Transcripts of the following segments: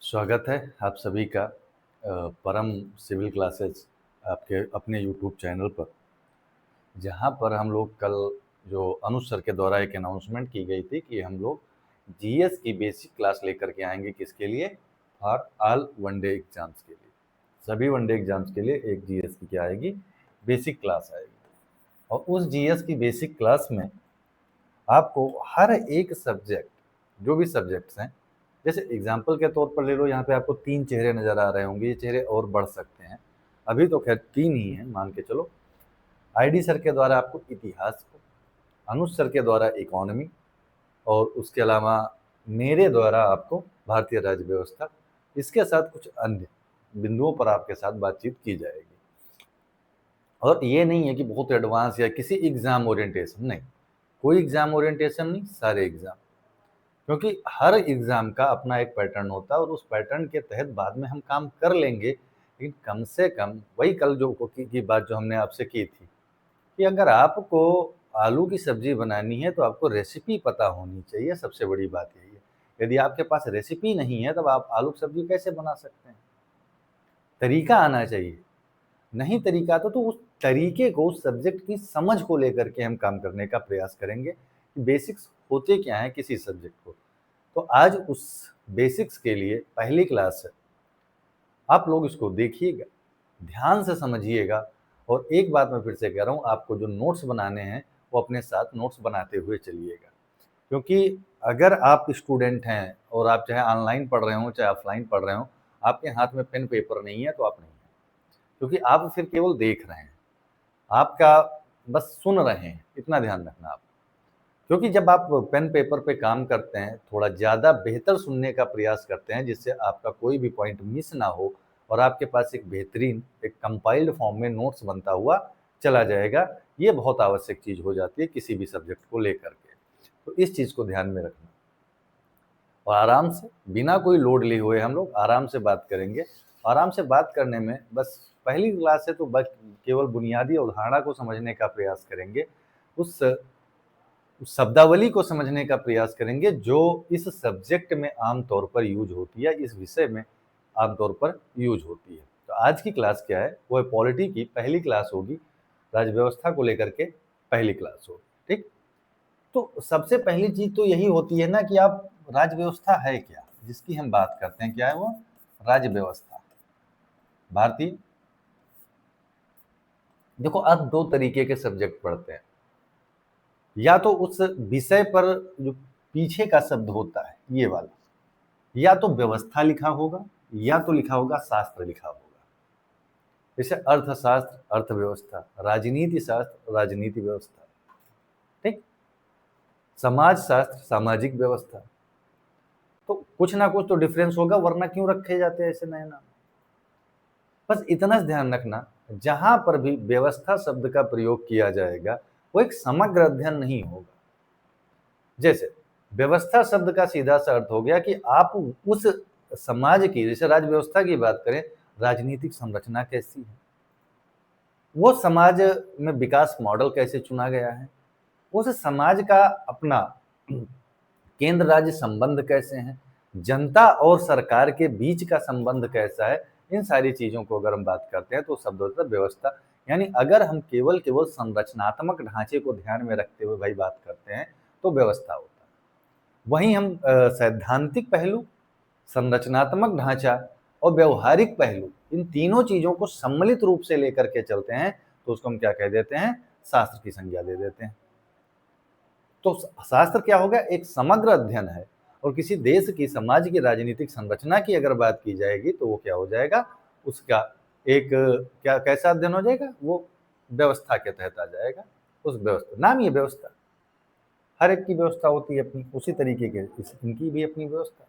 स्वागत है आप सभी का परम सिविल क्लासेस आपके अपने यूट्यूब चैनल पर, जहाँ पर हम लोग कल जो अनुज सर के द्वारा एक अनाउंसमेंट की गई थी कि हम लोग जीएस की बेसिक क्लास लेकर के आएंगे। किसके लिए? फॉर ऑल वनडे एग्जाम्स के लिए। सभी वनडे एग्जाम्स के लिए एक जीएस की क्या आएगी? बेसिक क्लास आएगी। और उस जीएस की बेसिक क्लास में आपको हर एक सब्जेक्ट, जो भी सब्जेक्ट्स हैं, जैसे एग्जाम्पल के तौर पर ले लो, यहाँ पे आपको 3 चेहरे नज़र आ रहे होंगे। ये चेहरे और बढ़ सकते हैं, अभी तो खैर 3 ही हैं मान के चलो। आईडी सर के द्वारा आपको इतिहास को, अनुज सर के द्वारा इकोनॉमी, और उसके अलावा मेरे द्वारा आपको भारतीय राज्य व्यवस्था, इसके साथ कुछ अन्य बिंदुओं पर आपके साथ बातचीत की जाएगी। और ये नहीं है कि बहुत एडवांस या किसी एग्ज़ाम ओरिएंटेशन, नहीं, कोई एग्ज़ाम ओरिएंटेशन नहीं, सारे एग्ज़ाम। क्योंकि हर एग्ज़ाम का अपना एक पैटर्न होता है और उस पैटर्न के तहत बाद में हम काम कर लेंगे। लेकिन कम से कम वही कल जो की बात जो हमने आपसे की थी कि अगर आपको आलू की सब्ज़ी बनानी है तो आपको रेसिपी पता होनी चाहिए। सबसे बड़ी बात यही है। यदि आपके पास रेसिपी नहीं है तब आप आलू की सब्ज़ी कैसे बना सकते हैं? तरीका आना चाहिए। नहीं तरीका तो उस तरीके को, उस सब्जेक्ट की समझ को लेकर के हम काम करने का प्रयास करेंगे कि बेसिक्स होते क्या हैं किसी सब्जेक्ट को। तो आज उस बेसिक्स के लिए पहली क्लास है। आप लोग इसको देखिएगा, ध्यान से समझिएगा। और एक बात मैं फिर से कह रहा हूँ, आपको जो नोट्स बनाने हैं वो अपने साथ नोट्स बनाते हुए चलिएगा। क्योंकि अगर आप स्टूडेंट हैं और आप चाहे ऑनलाइन पढ़ रहे हो चाहे ऑफलाइन पढ़ रहे हो, आपके हाथ में पेन पेपर नहीं है तो आप नहीं हैं। क्योंकि आप फिर केवल देख रहे हैं, आपका बस सुन रहे हैं, इतना ध्यान रखना आप। क्योंकि जब आप पेन पेपर पे काम करते हैं, थोड़ा ज़्यादा बेहतर सुनने का प्रयास करते हैं जिससे आपका कोई भी पॉइंट मिस ना हो और आपके पास एक बेहतरीन, एक कंपाइल्ड फॉर्म में नोट्स बनता हुआ चला जाएगा। ये बहुत आवश्यक चीज़ हो जाती है किसी भी सब्जेक्ट को लेकर के। तो इस चीज़ को ध्यान में रखना और आराम से, बिना कोई लोड लिए हुए हम लोग आराम से बात करेंगे। आराम से बात करने में बस पहली क्लास है तो बस केवल बुनियादी अवधारणा को समझने का प्रयास करेंगे। उस शब्दावली को समझने का प्रयास करेंगे जो इस सब्जेक्ट में आमतौर पर यूज होती है, इस विषय में आमतौर पर यूज होती है। तो आज की क्लास क्या है? वो पॉलिटी की पहली क्लास होगी, राज्य व्यवस्था को लेकर के पहली क्लास होगी। ठीक, तो सबसे पहली चीज तो यही होती है ना कि आप, राज्य व्यवस्था है क्या जिसकी हम बात करते हैं? क्या है वो? राज्य व्यवस्था। भारतीय, देखो आप दो तरीके के सब्जेक्ट पढ़ते हैं। या तो उस विषय पर जो पीछे का शब्द होता है ये वाला, या तो व्यवस्था लिखा होगा या तो लिखा होगा शास्त्र लिखा होगा। जैसे अर्थशास्त्र, अर्थव्यवस्था, राजनीति शास्त्र, राजनीति व्यवस्था। ठीक, समाज शास्त्र, सामाजिक व्यवस्था। तो कुछ ना कुछ तो डिफरेंस होगा, वरना क्यों रखे जाते हैं ऐसे नए नाम? बस इतना ध्यान रखना, जहां पर भी व्यवस्था शब्द का प्रयोग किया जाएगा वो एक समग्र अध्ययन नहीं होगा। जैसे व्यवस्था शब्द का सीधा सा अर्थ हो गया कि आप उस समाज की, जैसे राज्य व्यवस्था की बात करें, राजनीतिक संरचना कैसी है, वो समाज में विकास मॉडल कैसे चुना गया है, उस समाज का अपना केंद्र राज्य संबंध कैसे हैं, जनता और सरकार के बीच का संबंध कैसा है। इन सारी चीजों को अगर हम बात करते हैं तो शब्द होता है व्यवस्था। यानी अगर हम केवल केवल संरचनात्मक ढांचे को ध्यान में रखते हुए भाई बात करते हैं तो व्यवस्था होता है। वहीं हम सैद्धांतिक पहलू, संरचनात्मक ढांचा और व्यवहारिक पहलू, इन तीनों चीजों को सम्मिलित रूप से लेकर के चलते हैं तो उसको हम क्या कह देते हैं? शास्त्र की संज्ञा दे देते हैं। तो शास्त्र क्या होगा? एक समग्र अध्ययन है। और किसी देश की, समाज की राजनीतिक संरचना की अगर बात की जाएगी तो वो क्या हो जाएगा? उसका एक क्या, कैसा अध्ययन हो जाएगा? वो व्यवस्था के तहत आ जाएगा। उस व्यवस्था, नाम ही व्यवस्था। हर एक की व्यवस्था होती है अपनी, उसी तरीके के इनकी भी अपनी व्यवस्था।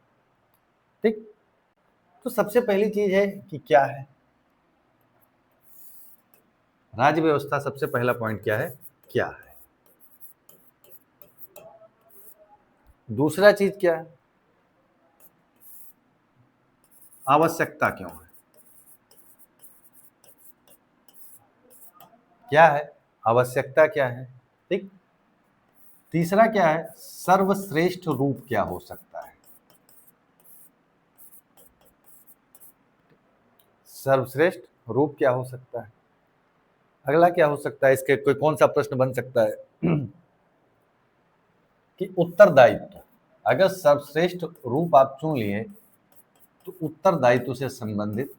ठीक, तो सबसे पहली चीज है कि क्या है राज्य व्यवस्था। सबसे पहला पॉइंट क्या है? क्या है। दूसरा चीज क्या है? आवश्यकता क्यों है? क्या है आवश्यकता? क्या है? ठीक, तीसरा क्या है? सर्वश्रेष्ठ रूप क्या हो सकता है? सर्वश्रेष्ठ रूप क्या हो सकता है? अगला क्या हो सकता है? इसके कोई कौन सा प्रश्न बन सकता है? कि उत्तरदायित्व। अगर सर्वश्रेष्ठ रूप आप चुन लिए तो उत्तरदायित्व से संबंधित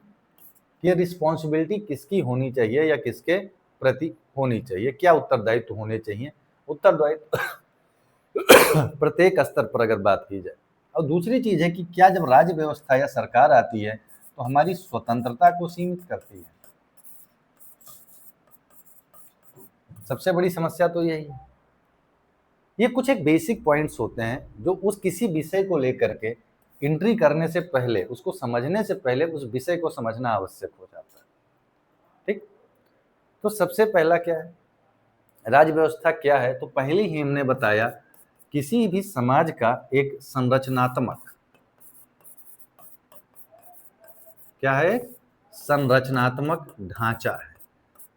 ये रिस्पॉन्सिबिलिटी किसकी होनी चाहिए या किसके प्रति होनी चाहिए, क्या उत्तरदायित्व होने चाहिए? उत्तरदायित्व प्रत्येक स्तर पर अगर बात की जाए। और दूसरी चीज है कि क्या जब राज्य व्यवस्था या सरकार आती है तो हमारी स्वतंत्रता को सीमित करती है? सबसे बड़ी समस्या तो यही है। ये कुछ एक बेसिक पॉइंट्स होते हैं जो उस किसी विषय को लेकर के एंट्री करने से पहले, उसको समझने से पहले उस विषय को समझना आवश्यक हो जाता है। ठीक, तो सबसे पहला क्या है, राज्य व्यवस्था क्या है? तो पहले ही हमने बताया किसी भी समाज का एक संरचनात्मक, क्या है? संरचनात्मक ढांचा है।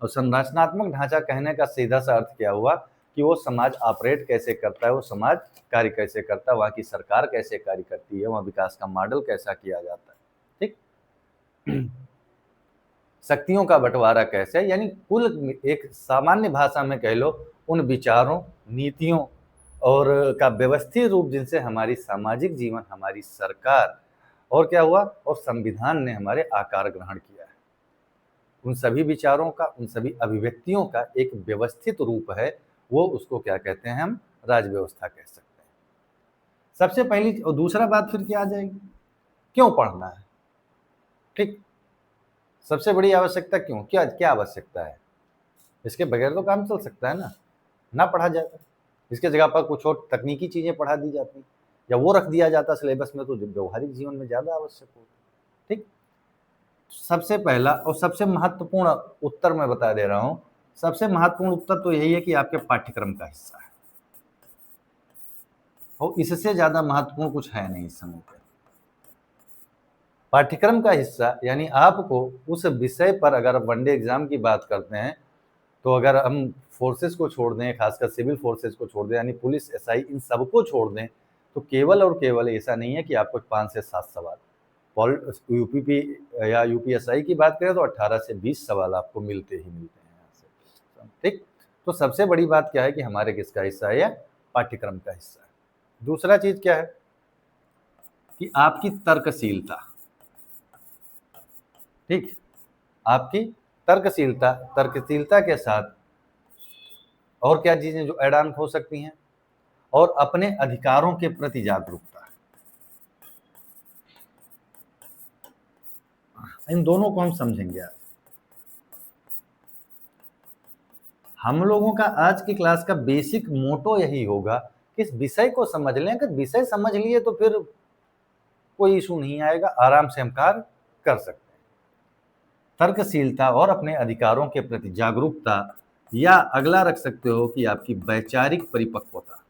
और संरचनात्मक ढांचा कहने का सीधा सा अर्थ क्या हुआ कि वो समाज ऑपरेट कैसे करता है, वो समाज कार्य कैसे करता है, वहाँ की सरकार कैसे कार्य करती है, वहाँ विकास का मॉडल कैसा किया जाता है। ठीक, शक्तियों का बंटवारा कैसे, यानी कुल एक सामान्य भाषा में कह लो उन विचारों, नीतियों और का व्यवस्थित रूप जिनसे हमारी सामाजिक जीवन, हमारी सरकार और क्या हुआ, और संविधान ने हमारे आकार ग्रहण किया है। उन सभी विचारों का, उन सभी अभिव्यक्तियों का एक व्यवस्थित रूप है, वो उसको क्या कहते हैं? हम राज्य व्यवस्था कह सकते हैं। सबसे पहली और दूसरा बात फिर क्या आ जाएगी, क्यों पढ़ना है? ठीक, सबसे बड़ी आवश्यकता क्यों, क्या क्या आवश्यकता है? इसके बगैर तो काम चल सकता है ना पढ़ा जाता, इसके जगह पर कुछ और तकनीकी चीजें पढ़ा दी जाती या वो रख दिया जाता सिलेबस में, तो व्यवहारिक जीवन में ज्यादा आवश्यक होता। ठीक, सबसे पहला और सबसे महत्वपूर्ण उत्तर मैं बता दे रहा हूं, सबसे महत्वपूर्ण उत्तर तो यही है कि आपके पाठ्यक्रम का हिस्सा है, और इससे ज्यादा महत्वपूर्ण कुछ है नहीं इस समय पर। पाठ्यक्रम का हिस्सा यानी आपको उस विषय पर, अगर वनडे एग्जाम की बात करते हैं तो अगर हम फोर्सेस को छोड़ दें, खासकर सिविल फोर्सेस को छोड़ दें, यानी पुलिस, एसआई, इन सबको छोड़ दें, तो केवल और केवल ऐसा नहीं है कि आपको 5 से 7 सवाल, यूपीपी या यूपीएसआई की बात करें तो 18 से 20 सवाल आपको मिलते ही मिलते हैं यहाँ से। ठीक, तो सबसे बड़ी बात क्या है कि हमारे किसका हिस्सा है? पाठ्यक्रम का हिस्सा है। दूसरा चीज क्या है कि आपकी तर्कशीलता। ठीक, आपकी तर्कशीलता, तर्कशीलता के साथ और क्या चीजें जो ऐड ऑन हो सकती हैं, और अपने अधिकारों के प्रति जागरूकता, इन दोनों को हम समझेंगे आज। हम लोगों का आज की क्लास का बेसिक मोटो यही होगा कि इस विषय को समझ लें। अगर विषय समझ लिए तो फिर कोई इशू नहीं आएगा, आराम से हम कार्य कर सकते हैं। तर्कशीलता और अपने अधिकारों के प्रति जागरूकता, या अगला रख सकते हो कि आपकी वैचारिक परिपक्वता।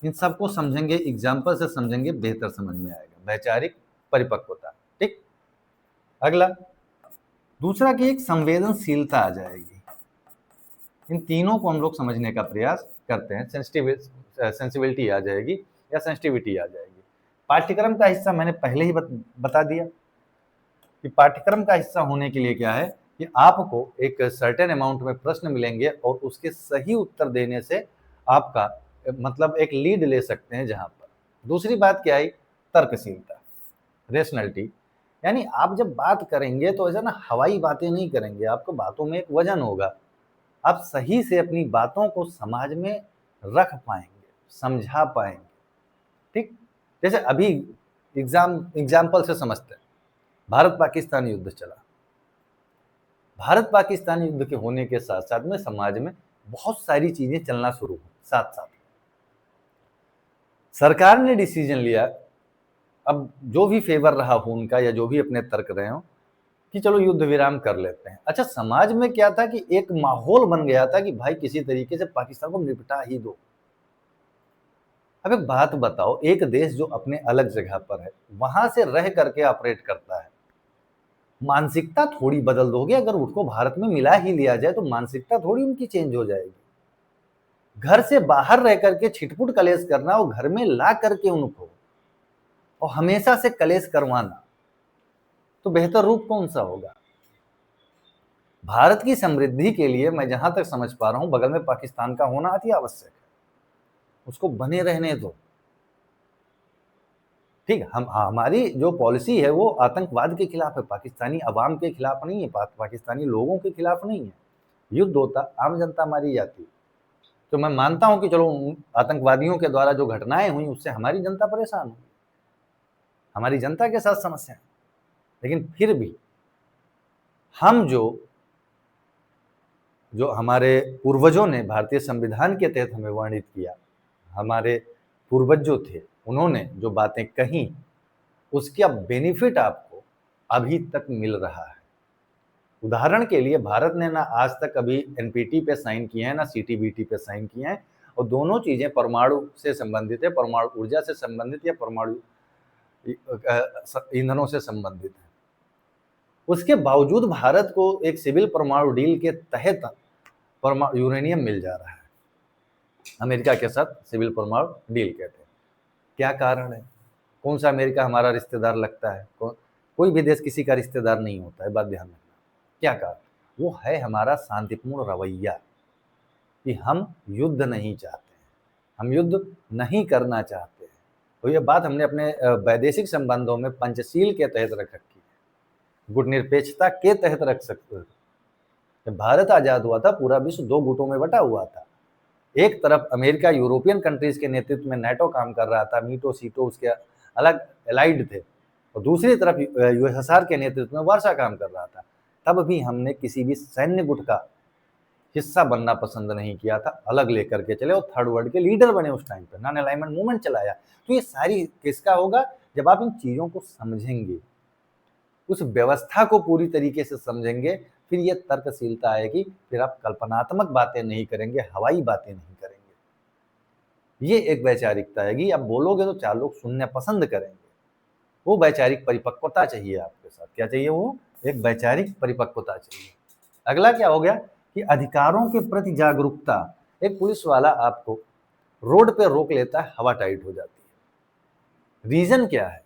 इन सबको समझेंगे, एग्जाम्पल से समझेंगे, बेहतर समझ में आएगा। वैचारिक परिपक्वता। ठीक, अगला दूसरा की एक संवेदनशीलता आ जाएगी। इन तीनों को हम लोग समझने का प्रयास करते हैं। सेंसिबिलिटी आ जाएगी या सेंसिटिविटी आ जाएगी। पाठ्यक्रम का हिस्सा मैंने पहले ही बता दिया कि पाठ्यक्रम का हिस्सा होने के लिए क्या है कि आपको एक सर्टेन अमाउंट में प्रश्न मिलेंगे और उसके सही उत्तर देने से आपका मतलब एक लीड ले सकते हैं जहां पर। दूसरी बात क्या है? तर्कशीलता, रेशनलिटी, यानी आप जब बात करेंगे तो ऐसा ना हवाई बातें नहीं करेंगे, आपको बातों में एक वजन होगा, आप सही से अपनी बातों को समाज में रख पाएंगे, समझा पाएंगे। ठीक, जैसे अभी एग्जाम्पल से समझते हैं, भारत पाकिस्तान युद्ध चला। भारत पाकिस्तान युद्ध के होने के साथ साथ में समाज में बहुत सारी चीजें चलना शुरू हुई। साथ साथ सरकार ने डिसीजन लिया, अब जो भी फेवर रहा हो उनका या जो भी अपने तर्क रहे हो, कि चलो युद्ध विराम कर लेते हैं। अच्छा, समाज में क्या था कि एक माहौल बन गया था कि भाई किसी तरीके से पाकिस्तान को निपटा ही दो। अब एक बात बताओ, एक देश जो अपने अलग जगह पर है, वहां से रह करके ऑपरेट करता है, मानसिकता थोड़ी बदल दोगे। अगर उसको भारत में मिला ही लिया जाए तो मानसिकता थोड़ी उनकी चेंज हो जाएगी। घर से बाहर रह करके छिटपुट कलेश करना और घर में ला करके उनको और हमेशा से कलेश करवाना, तो बेहतर रूप कौन सा होगा? भारत की समृद्धि के लिए मैं जहां तक समझ पा रहा हूं, बगल में पाकिस्तान का होना अति आवश्यक है, उसको बने रहने दो। ठीक, हम हमारी जो पॉलिसी है वो आतंकवाद के खिलाफ है, पाकिस्तानी अवाम के खिलाफ नहीं है, पाकिस्तानी लोगों के खिलाफ नहीं है। युद्ध होता, आम जनता मारी जाती। तो मैं मानता हूं कि चलो आतंकवादियों के द्वारा जो घटनाएं हुई उससे हमारी जनता परेशान हुई, हमारी जनता के साथ समस्या है, लेकिन फिर भी हम जो हमारे पूर्वजों ने भारतीय संविधान के तहत हमें वर्णित किया, हमारे पूर्वज जो थे उन्होंने जो बातें कही, उसका बेनिफिट आपको अभी तक मिल रहा है। उदाहरण के लिए भारत ने ना आज तक अभी एनपीटी पे साइन किए हैं, ना सीटीबीटी पे साइन किए हैं, और दोनों चीजें परमाणु से संबंधित है, परमाणु ऊर्जा से संबंधित या परमाणु ईंधनों से संबंधित है। उसके बावजूद भारत को एक सिविल परमाणु डील के तहत परमाणु यूरेनियम मिल जा रहा है, अमेरिका के साथ सिविल परमाणु डील कहते हैं। क्या कारण है? कौन सा अमेरिका हमारा रिश्तेदार लगता है? कोई भी देश किसी का रिश्तेदार नहीं होता है, बात ध्यान रखना। क्या कारण? वो है हमारा शांतिपूर्ण रवैया, कि हम युद्ध नहीं चाहते हैं, हम युद्ध नहीं करना चाहते हैं। तो ये बात हमने अपने वैदेशिक संबंधों में पंचशील के तहत रख रखी है, गुटनिरपेक्षता के तहत रख सकते हैं। जब भारत आजाद हुआ था, पूरा विश्व दो गुटों में बटा हुआ था। एक तरफ अमेरिका यूरोपियन कंट्रीज के नेतृत्व में नाटो काम कर रहा था, मीटो सीटो उसके अलग एलाइड थे, और दूसरी तरफ यूएसएसआर के नेतृत्व में वार्सा काम कर रहा था। तब भी हमने किसी भी सैन्य गुट का हिस्सा बनना पसंद नहीं किया था, अलग लेकर के चले, और थर्ड वर्ल्ड के लीडर बने उस टाइम पे, नॉन अलाइनमेंट मूवमेंट चलाया। तो ये सारी किसका होगा? जब आप इन चीजों को समझेंगे, उस व्यवस्था को पूरी तरीके से समझेंगे, फिर ये तर्कशीलता आएगी, फिर आप कल्पनात्मक बातें नहीं करेंगे, हवाई बातें नहीं करेंगे। ये एक वैचारिकता आएगी। आप बोलोगे तो चार लोग सुनना पसंद करेंगे। वो वैचारिक परिपक्वता चाहिए आपके साथ। क्या चाहिए? वो एक वैचारिक परिपक्वता चाहिए। अगला क्या हो गया कि अधिकारों के प्रति जागरूकता। एक पुलिस वाला आपको रोड पे रोक लेता है, हवा टाइट हो जाती है। रीजन क्या है?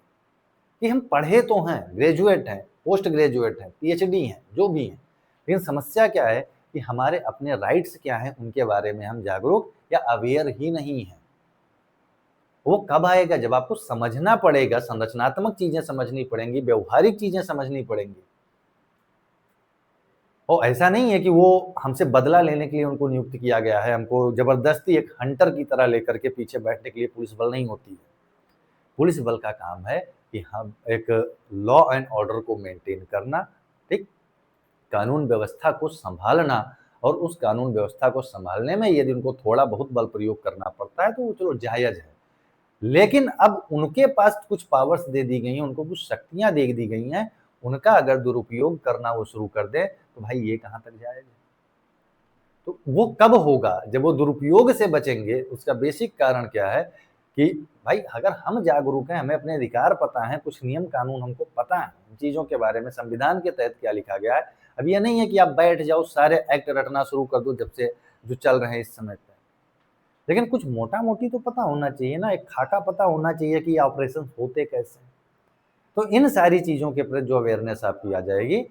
कि हम पढ़े तो हैं, ग्रेजुएट हैं, पोस्ट ग्रेजुएट हैं, पीएचडी हैं, जो भी हैं, लेकिन समस्या क्या है कि हमारे अपने राइट्स क्या हैं उनके बारे में हम जागरूक या अवेयर ही नहीं है। वो कब आएगा? जब आपको समझना पड़ेगा, संरचनात्मक चीजें समझनी पड़ेंगी, व्यवहारिक चीजें समझनी पड़ेंगी। और ऐसा नहीं है कि वो हमसे बदला लेने के लिए उनको नियुक्त किया गया है, हमको जबरदस्ती एक हंटर की तरह लेकर के पीछे बैठने के लिए पुलिस बल नहीं होती है। पुलिस बल का काम है कि हम एक लॉ एंड ऑर्डर को मेंटेन करना, ठीक, कानून व्यवस्था को संभालना, और उस कानून व्यवस्था को संभालने में यदि उनको थोड़ा बहुत बल प्रयोग करना पड़ता है तो वो चलो जायज है। लेकिन अब उनके पास कुछ पावर्स दे दी गई हैं, उनको कुछ शक्तियां दे दी गई हैं, उनका अगर दुरुपयोग करना वो शुरू कर दे तो भाई ये कहां तक जाएगा? तो वो कब होगा? जब वो दुरुपयोग से बचेंगे। उसका बेसिक कारण क्या है कि भाई अगर हम जागरूक हैं, हमें अपने अधिकार पता है, कुछ नियम कानून हमको पता है इन चीजों के बारे में, संविधान के तहत क्या लिखा गया है। अब ये नहीं है कि आप बैठ जाओ सारे एक्ट रटना शुरू कर दो जब से जो चल रहे हैं इस समय पे, लेकिन कुछ मोटा मोटी तो पता होना चाहिए ना, एक खाका पता होना चाहिए कि ऑपरेशन होते कैसे। तो इन सारी चीजों के प्रति जो अवेयरनेस आपकी आ जाएगी,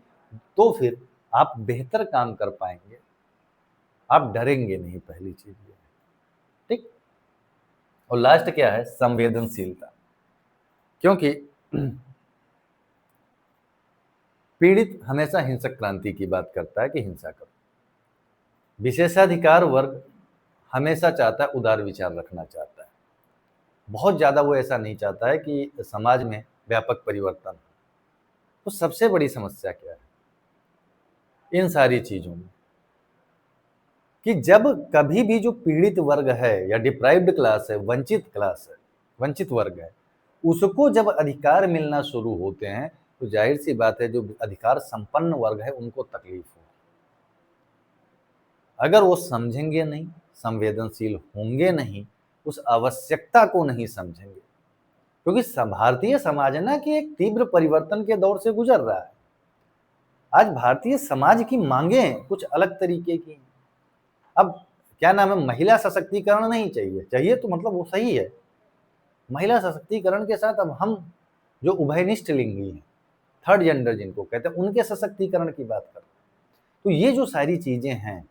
तो फिर आप बेहतर काम कर पाएंगे, आप डरेंगे नहीं, पहली चीज ये है, ठीक। और लास्ट क्या है? संवेदनशीलता। क्योंकि पीड़ित हमेशा हिंसक क्रांति की बात करता है कि हिंसा करो। विशेषाधिकार वर्ग हमेशा चाहता है, उदार विचार रखना चाहता है, बहुत ज्यादा वो ऐसा नहीं चाहता है कि समाज में व्यापक परिवर्तन हो। तो सबसे बड़ी समस्या क्या है इन सारी चीजों में? कि जब कभी भी जो पीड़ित वर्ग है या डिप्राइव्ड क्लास है, वंचित क्लास है, वंचित वर्ग है, उसको जब अधिकार मिलना शुरू होते हैं तो जाहिर सी बात है जो अधिकार संपन्न वर्ग है उनको तकलीफ हो। अगर वो समझेंगे नहीं, संवेदनशील होंगे नहीं, उस आवश्यकता को नहीं समझेंगे, क्योंकि भारतीय समाज ना कि एक तीव्र परिवर्तन के दौर से गुजर रहा है। आज भारतीय समाज की मांगें कुछ अलग तरीके की। अब क्या नाम है, महिला सशक्तिकरण नहीं चाहिए, चाहिए तो मतलब वो सही है। महिला सशक्तिकरण के साथ अब हम जो उभयनिष्ठ लिंगी हैं, थर्ड जेंडर जिनको कहते हैं, उनके सशक्तिकरण की बात कर रहे हैं। तो ये जो सारी चीजें हैं,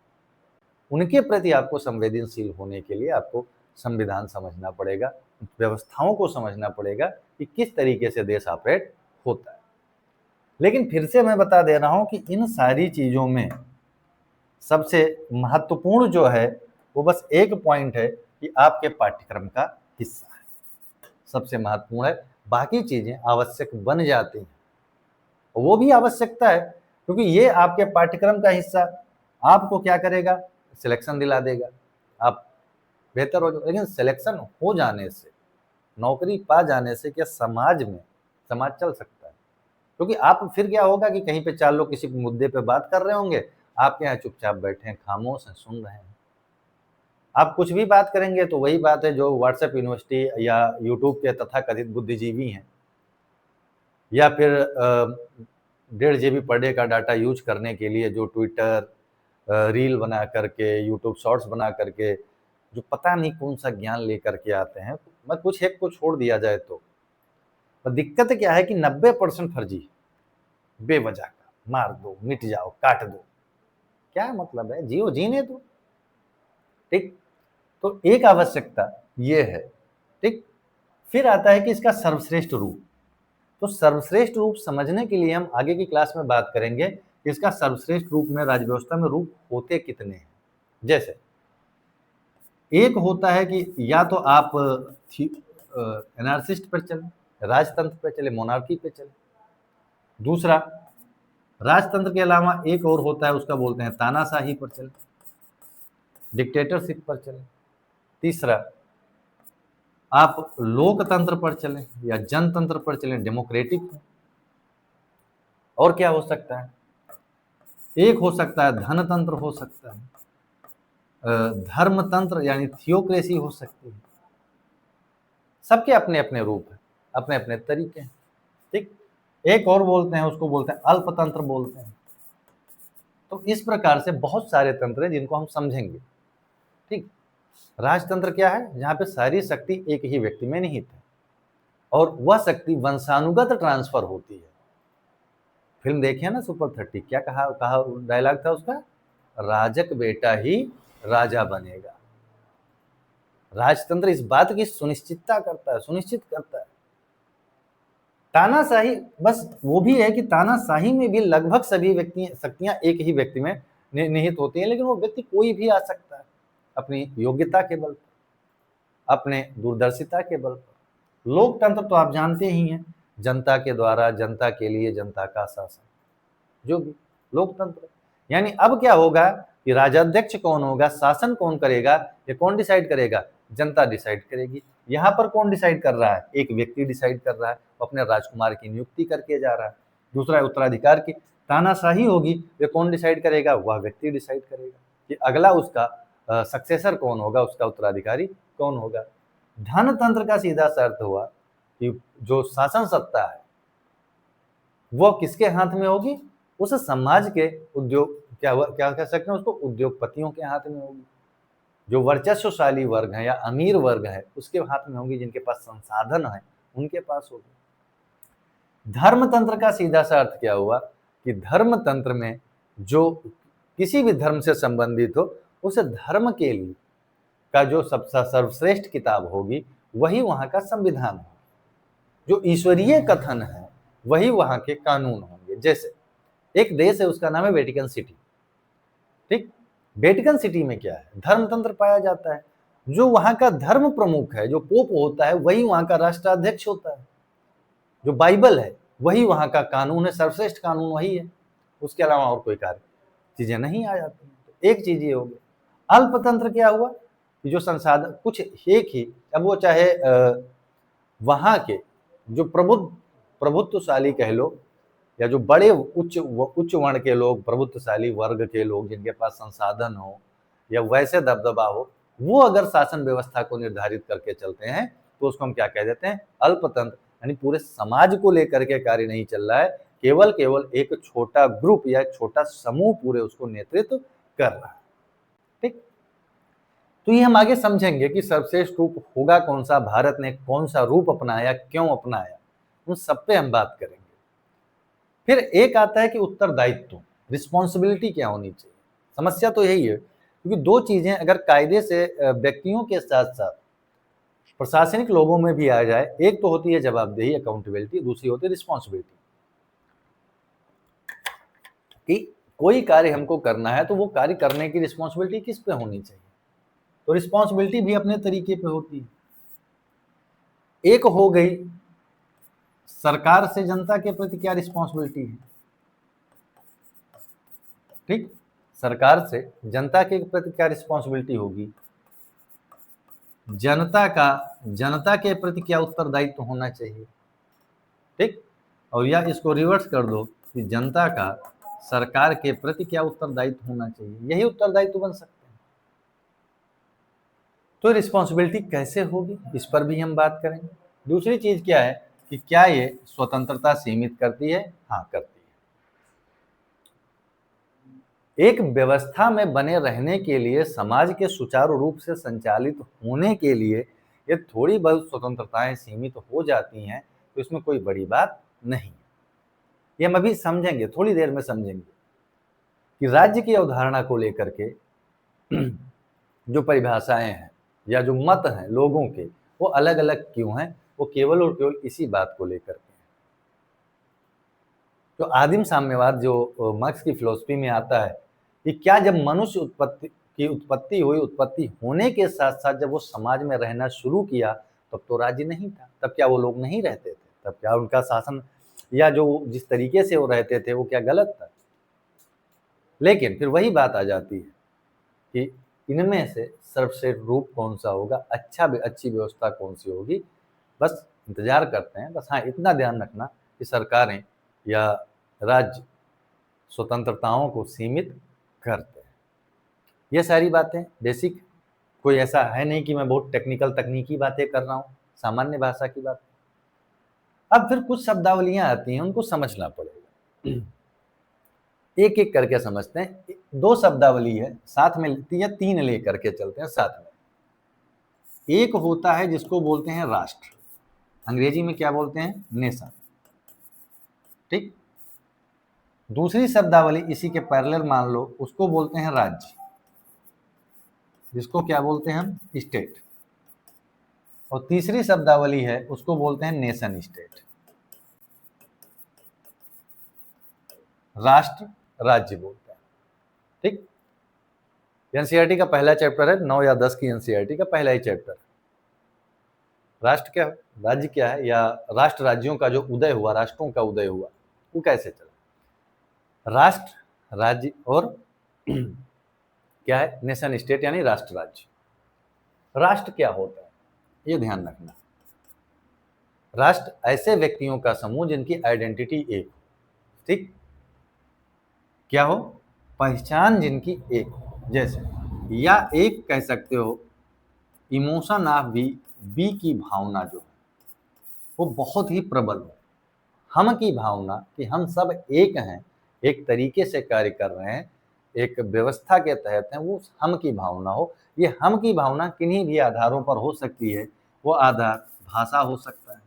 उनके प्रति आपको संवेदनशील होने के लिए आपको संविधान समझना पड़ेगा, व्यवस्थाओं को समझना पड़ेगा कि किस तरीके से देश ऑपरेट होता है। लेकिन फिर से मैं बता दे रहा हूं कि इन सारी चीजों में सबसे महत्वपूर्ण जो है वो बस एक पॉइंट है कि आपके पाठ्यक्रम का हिस्सा है, सबसे महत्वपूर्ण है। बाकी चीजें आवश्यक बन जाती हैं, वो भी आवश्यकता है क्योंकि ये आपके पाठ्यक्रम का हिस्सा आपको क्या करेगा, सिलेक्शन दिला देगा, आप बेहतर हो जाओ। लेकिन सिलेक्शन हो जाने से, नौकरी पा जाने से क्या समाज में समाज चल सकता है? क्योंकि आप फिर क्या होगा कि कहीं पे चार लोग किसी मुद्दे पे बात कर रहे होंगे, आपके यहाँ चुपचाप बैठे हैं, खामोश हैं, सुन रहे हैं। आप कुछ भी बात करेंगे तो वही बात है जो व्हाट्सएप यूनिवर्सिटी या यूट्यूब के तथाकथित बुद्धिजीवी हैं, या फिर 1.5 GB पर डे का डाटा यूज करने के लिए जो ट्विटर रील बना करके, यूट्यूब शॉर्ट्स बना करके जो पता नहीं कौन सा ज्ञान लेकर के आते हैं। मैं कुछ एक को छोड़ दिया जाए तो दिक्कत क्या है कि 90% फर्जी, बेवजह का मार दो, मिट जाओ, काट दो, क्या मतलब है, जियो जीने दो। ठीक, तो एक आवश्यकता ये है। ठीक, फिर आता है कि इसका सर्वश्रेष्ठ रूप। तो सर्वश्रेष्ठ रूप समझने के लिए हम आगे की क्लास में बात करेंगे कि इसका सर्वश्रेष्ठ रूप में राज्य व्यवस्था में रूप होते कितने हैं। जैसे एक होता है कि या तो आप एनार्सिस्ट पर चले, राजतंत्र पर चले, मोनार्की पे चले। दूसरा, राजतंत्र के अलावा एक और होता है, उसका बोलते हैं तानाशाही पर चले, डिक्टेटरशिप पर चले। तीसरा, आप लोकतंत्र पर चलें या जनतंत्र पर चलें, डेमोक्रेटिक। और क्या हो सकता है, एक हो सकता है धनतंत्र, हो सकता है धर्मतंत्र यानी थियोक्रेसी हो सकती है। सबके अपने अपने रूप हैं, अपने अपने तरीके हैं। ठीक, एक और बोलते हैं, उसको बोलते हैं अल्पतंत्र बोलते हैं। तो इस प्रकार से बहुत सारे तंत्र हैं जिनको हम समझेंगे। ठीक, राजतंत्र क्या है, जहां पे सारी शक्ति एक ही व्यक्ति में निहित है और वह शक्ति वंशानुगत ट्रांसफर होती है। फिल्म देखिए ना सुपर 30, क्या कहा डायलॉग था उसका, राजक बेटा ही राजा बनेगा। राजतंत्र इस बात की सुनिश्चित करता है। तानाशाही बस वो भी है कि तानाशाही में भी लगभग सभी शक्तियां एक ही व्यक्ति में निहित होती हैं, लेकिन वो व्यक्ति कोई भी आ सकता है अपनी योग्यता के बल पर, अपने दूरदर्शिता के बल पर। लोकतंत्र तो आप जानते ही हैं, जनता के द्वारा, जनता के लिए, जनता का शासन, जो भी लोकतंत्र। यानी अब क्या होगा कि राजाध्यक्ष कौन होगा, शासन कौन करेगा, ये कौन डिसाइड करेगा, जनता डिसाइड करेगी। यहाँ पर कौन डिसाइड कर रहा है, एक व्यक्ति डिसाइड कर रहा है, अपने राजकुमार की नियुक्ति करके जा रहा है। दूसरा, उत्तराधिकार की तानाशाही होगी, ये कौन डिसाइड करेगा, वह व्यक्ति डिसाइड करेगा कि अगला उसका सक्सेसर कौन होगा, उसका उत्तराधिकारी कौन होगा। धनतंत्र का सीधा सा अर्थ हुआ कि जो शासन सत्ता है वो किसके हाथ में होगी, उस समाज के उद्योग, क्या कह सकते हैं उसको, उद्योगपतियों के हाथ में होगी। जो वर्चस्वशाली वर्ग है या अमीर वर्ग है उसके हाथ में होगी, जिनके पास संसाधन है उनके पास होगी। धर्मतंत्र का सीधा सा अर्थ क्या हुआ कि धर्मतंत्र में जो किसी भी धर्म से संबंधित हो, उस धर्म के लिए का जो सबसे सर्वश्रेष्ठ किताब होगी वही वहां का संविधान होगा। जो ईश्वरीय कथन है वही वहां के कानून होंगे। जैसे एक देश है, उसका नाम है वेटिकन सिटी। ठीक, वेटिकन सिटी में क्या है, धर्मतंत्र पाया जाता है। जो वहां का धर्म प्रमुख है, जो पोप होता है, वही वहां का राष्ट्राध्यक्ष होता है। जो बाइबल है वही वहां का कानून है, सर्वश्रेष्ठ कानून वही है। उसके अलावा और कोई कार्य चीजें नहीं आ जाती। तो एक चीज ये हो गई। अल्पतंत्र क्या हुआ कि जो संसाधन कुछ एक ही, अब वो चाहे वहां के जो प्रभुत्वशाली कह लो, या जो बड़े उच्च वर्ण के लोग, प्रभुत्वशाली वर्ग के लोग जिनके पास संसाधन हो या वैसे दबदबा हो, वो अगर शासन व्यवस्था को निर्धारित करके चलते हैं तो उसको हम क्या कह देते हैं, अल्पतंत्र। यानी पूरे समाज को लेकर के कार्य नहीं चल रहा है, केवल एक छोटा ग्रुप या छोटा समूह पूरे उसको नेतृत्व कर रहा है। ठीक, तो ये हम आगे समझेंगे कि सर्वश्रेष्ठ रूप होगा कौन सा, भारत ने कौन सा रूप अपनाया, क्यों अपनाया, उन सब पे हम बात करेंगे। फिर एक आता है कि उत्तरदायित्व, रिस्पॉन्सिबिलिटी क्या होनी चाहिए। समस्या तो यही है, क्योंकि दो चीजें अगर कायदे से व्यक्तियों के साथ साथ प्रशासनिक लोगों में भी आ जाए, एक तो होती है जवाबदेही, अकाउंटेबिलिटी, दूसरी होती है रिस्पॉन्सिबिलिटी। कि कोई कार्य हमको करना है तो वो कार्य करने की रिस्पॉन्सिबिलिटी किस पे होनी चाहिए, तो रिस्पॉन्सिबिलिटी भी अपने तरीके पे होती है। एक हो गई सरकार से जनता के प्रति क्या रिस्पॉन्सिबिलिटी है, ठीक, सरकार से जनता के प्रति क्या रिस्पॉन्सिबिलिटी होगी, जनता के प्रति क्या उत्तरदायित्व होना चाहिए, ठीक। और या इसको रिवर्स कर दो कि जनता का सरकार के प्रति क्या उत्तरदायित्व होना चाहिए, यही उत्तरदायित्व बन सकते हैं। तो रिस्पॉन्सिबिलिटी कैसे होगी, इस पर भी हम बात करेंगे। दूसरी चीज क्या है कि क्या ये स्वतंत्रता सीमित करती है, हाँ करती है। एक व्यवस्था में बने रहने के लिए, समाज के सुचारू रूप से संचालित होने के लिए ये थोड़ी बहुत स्वतंत्रताएं सीमित हो जाती हैं, तो इसमें कोई बड़ी बात नहीं। ये हम अभी समझेंगे, थोड़ी देर में समझेंगे कि राज्य की अवधारणा को लेकर के जो परिभाषाएं हैं या जो मत हैं लोगों के, वो अलग अलग क्यों हैं, वो केवल और केवल इसी बात को लेकर के हैं। तो आदिम साम्यवाद जो मार्क्स की फिलॉसफी में आता है कि क्या जब मनुष्य उत्पत्ति होने के साथ साथ जब वो समाज में रहना शुरू किया तब तो राज्य नहीं था, तब क्या वो लोग नहीं रहते थे, तब क्या उनका शासन या जो जिस तरीके से वो रहते थे वो क्या गलत था। लेकिन फिर वही बात आ जाती है कि इनमें से सर्वश्रेष्ठ रूप कौन सा होगा, अच्छी व्यवस्था कौन सी होगी, बस इंतजार करते हैं। बस हाँ इतना ध्यान रखना कि सरकारें या राज्य स्वतंत्रताओं को सीमित करते हैं। ये सारी बातें बेसिक, कोई ऐसा है नहीं कि मैं बहुत टेक्निकल तकनीकी बातें कर रहा हूँ, सामान्य भाषा की बात। अब फिर कुछ शब्दावलियां आती हैं, उनको समझना पड़ेगा, एक एक करके समझते हैं। दो शब्दावली है साथ में, या तीन लेकर के चलते हैं साथ में। एक होता है जिसको बोलते हैं राष्ट्र, अंग्रेजी में क्या बोलते हैं, नेशन, ठीक। दूसरी शब्दावली इसी के पैरेलल मान लो, उसको बोलते हैं राज्य, जिसको क्या बोलते हैं हम, स्टेट। और तीसरी शब्दावली है उसको बोलते हैं नेशन स्टेट, राष्ट्र राज्य बोलते हैं, ठीक। एनसीईआरटी का पहला चैप्टर है, 9 या 10 की एनसीईआरटी का पहला ही चैप्टर। राष्ट्र क्या है, राज्य क्या है, या राष्ट्र राज्यों का जो उदय हुआ, राष्ट्रों का उदय हुआ, वो कैसे चला। राष्ट्र राज्य और क्या है, नेशन स्टेट यानी राष्ट्र राज्य। राष्ट्र क्या होता है ये ध्यान रखना। राष्ट्र ऐसे व्यक्तियों का समूह जिनकी आइडेंटिटी एक हो, ठीक, क्या हो, पहचान जिनकी एक हो। जैसे, या एक कह सकते हो इमोशन ऑफ बी की भावना जो है वो बहुत ही प्रबल हो। हम की भावना कि हम सब एक हैं, एक तरीके से कार्य कर रहे हैं, एक व्यवस्था के तहत हैं, वो हम की भावना हो। ये हम की भावना किन्हीं भी आधारों पर हो सकती है। वो आधार भाषा हो सकता है।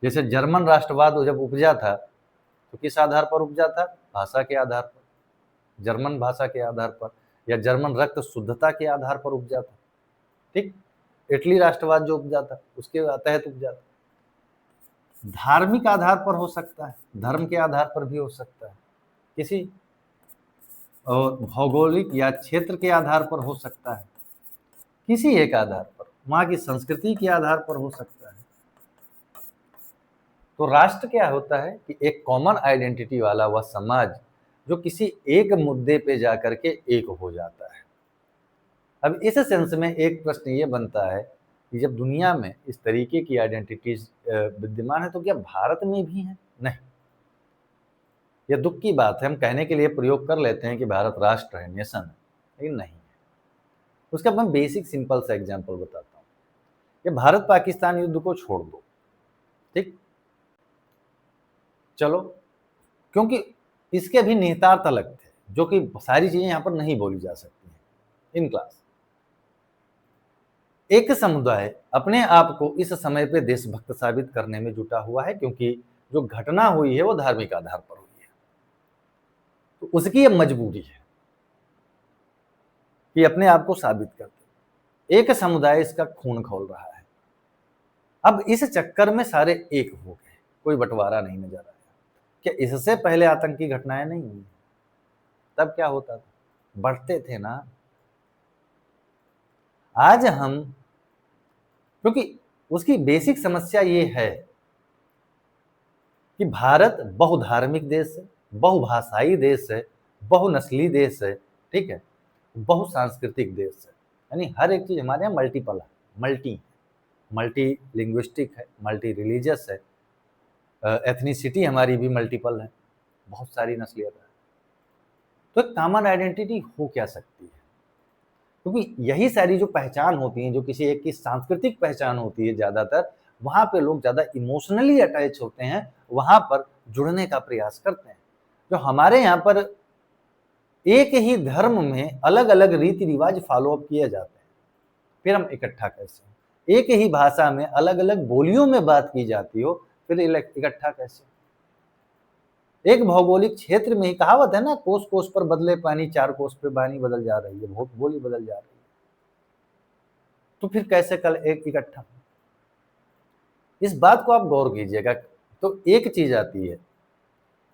जैसे जर्मन राष्ट्रवाद जब उपजा था तो किस आधार पर उपजा था, भाषा के आधार पर, जर्मन भाषा के आधार पर, या जर्मन रक्त शुद्धता के आधार पर उपजा था, ठीक। इटली राष्ट्रवाद जो उपजा था उसके तहत उपजा था। धार्मिक आधार पर हो सकता है, धर्म के आधार पर भी हो सकता है, किसी और भौगोलिक या क्षेत्र के आधार पर हो सकता है, किसी एक आधार पर, वहाँ की संस्कृति के आधार पर हो सकता है। तो राष्ट्र क्या होता है कि एक कॉमन आइडेंटिटी वाला वह समाज जो किसी एक मुद्दे पे जाकर के एक हो जाता है। अब इस सेंस में एक प्रश्न ये बनता है कि जब दुनिया में इस तरीके की आइडेंटिटीज विद्यमान है तो क्या भारत में भी है? नहीं। यह दुख की बात है, हम कहने के लिए प्रयोग कर लेते हैं कि भारत राष्ट्र है, नेशन है, लेकिन नहीं है। उसका मैं बेसिक सिंपल सा एग्जांपल बताता हूँ। ये भारत पाकिस्तान युद्ध को छोड़ दो, ठीक, चलो, क्योंकि इसके भी निहितार्थ अलग थे, जो कि सारी चीजें यहाँ पर नहीं बोली जा सकती हैं इन क्लास। एक समुदाय अपने आप को इस समय पे देशभक्त साबित करने में जुटा हुआ है, क्योंकि जो घटना हुई है वो धार्मिक आधार पर हुई उसकी ये मजबूरी है कि अपने आप को साबित करते। एक समुदाय इसका खून खोल रहा है। अब इस चक्कर में सारे एक हो गए, कोई बंटवारा नहीं नजर आया। क्या इससे पहले आतंकी घटनाएं नहीं हुई? तब क्या होता था? बढ़ते थे ना। आज हम, क्योंकि उसकी बेसिक समस्या ये है कि भारत बहुधार्मिक देश है, बहुभाषाई देश है, बहुनस्ली देश है, ठीक है, बहुसांस्कृतिक देश है। यानी हर एक चीज हमारे यहाँ मल्टीपल है, मल्टी लिंग्विस्टिक है, मल्टी रिलीजियस है, एथनिसिटी हमारी भी मल्टीपल है, बहुत सारी नस्लियत है। तो एक कॉमन आइडेंटिटी हो क्या सकती है? क्योंकि यही सारी जो पहचान होती है, जो किसी एक की सांस्कृतिक पहचान होती है, ज्यादातर वहां पे लोग ज्यादा इमोशनली अटैच होते हैं, वहां पर जुड़ने का प्रयास करते हैं। जो हमारे यहाँ पर एक ही धर्म में अलग अलग रीति रिवाज फॉलो अप किए जाते हैं, फिर हम इकट्ठा कैसे? एक ही भाषा में अलग अलग बोलियों में बात की जाती हो, फिर इकट्ठा कैसे? एक भौगोलिक क्षेत्र में ही कहावत है ना, कोस कोस पर बदले पानी, चार कोस पे बानी बदल जा रही है, बोली बदल जा रही है। तो फिर कैसे कल एक इकट्ठा? इस बात को आप गौर कीजिएगा। तो एक चीज आती है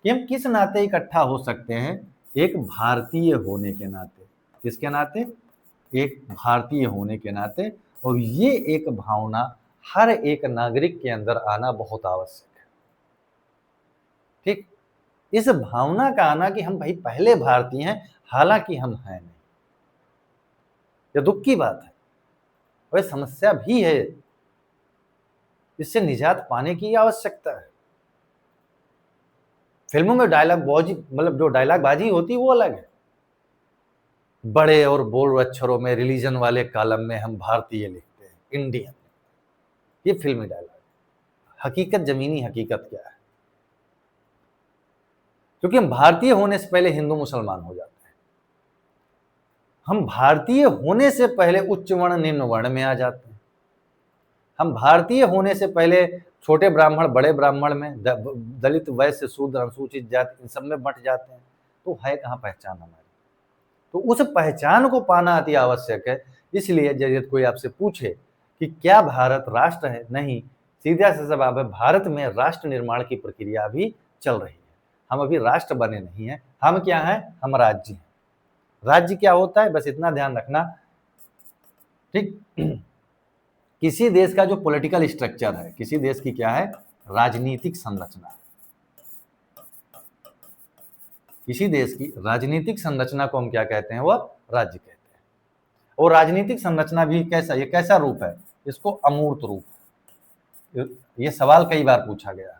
कि हम किस नाते इकट्ठा हो सकते हैं? एक भारतीय होने के नाते। किसके नाते? एक भारतीय होने के नाते। और ये एक भावना हर एक नागरिक के अंदर आना बहुत आवश्यक है, ठीक। इस भावना का आना कि हम भाई पहले भारतीय हैं, हालांकि हम हैं नहीं, यह दुख की बात है और समस्या भी है। इससे निजात पाने की आवश्यकता है। फिल्मों में डायलॉग बाजी, मतलब जो डायलॉग बाजी होती है वो अलग है। बड़े और बोल्ड अक्षरों में रिलीजन वाले कॉलम में हम भारतीय लिखते हैं, इंडियन। ये फिल्मी डायलॉग। हकीकत, जमीनी हकीकत क्या है? क्योंकि हम भारतीय होने से पहले हिंदू मुसलमान हो जाते हैं। हम भारतीय होने से पहले उच्च वर्ण निम्न वर्ण में आ जाते हैं। हम भारतीय होने से पहले छोटे ब्राह्मण बड़े ब्राह्मण में, दलित वैश्य शूद्र अनुसूचित जाति, इन सब में बंट जाते हैं। तो है कहाँ पहचान हमारी? तो उस पहचान को पाना अति आवश्यक है। इसलिए यदि कोई आपसे पूछे कि क्या भारत राष्ट्र है, नहीं, सीधा सा जवाब है, भारत में राष्ट्र निर्माण की प्रक्रिया अभी चल रही है। हम अभी राष्ट्र बने नहीं हैं। हम क्या हैं? हम राज्य हैं। राज्य क्या होता है, बस इतना ध्यान रखना, ठीक। किसी देश का जो पॉलिटिकल स्ट्रक्चर है, किसी देश की क्या है? राजनीतिक संरचना। किसी देश की राजनीतिक संरचना को हम क्या कहते हैं? वह राज्य कहते हैं। और राजनीतिक संरचना भी कैसा, ये कैसा रूप है? इसको अमूर्त रूप। ये सवाल कई बार पूछा गया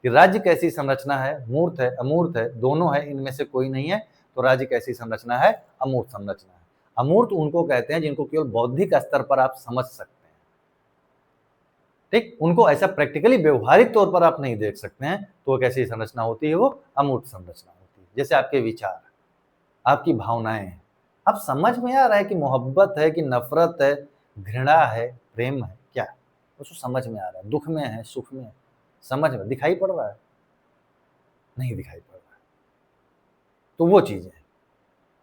कि राज्य कैसी संरचना है? मूर्त है, अमूर्त है, दोनों है, इनमें से कोई नहीं है। तो राज्य कैसी संरचना है? अमूर्त संरचना है। अमूर्त उनको कहते हैं जिनको केवल बौद्धिक स्तर पर आप समझ सकते हैं, ठीक। उनको ऐसा प्रैक्टिकली व्यवहारिक तौर पर आप नहीं देख सकते हैं, तो वो कैसी संरचना होती है? वो अमूर्त संरचना होती है। जैसे आपके विचार, आपकी भावनाएं हैं। अब समझ में आ रहा है कि मोहब्बत है कि नफरत है, घृणा है, प्रेम है, क्या उसको समझ में आ रहा है? दुख में है, सुख में है, समझ में दिखाई पड़ रहा है? नहीं दिखाई पड़ रहा है। तो वो चीजें,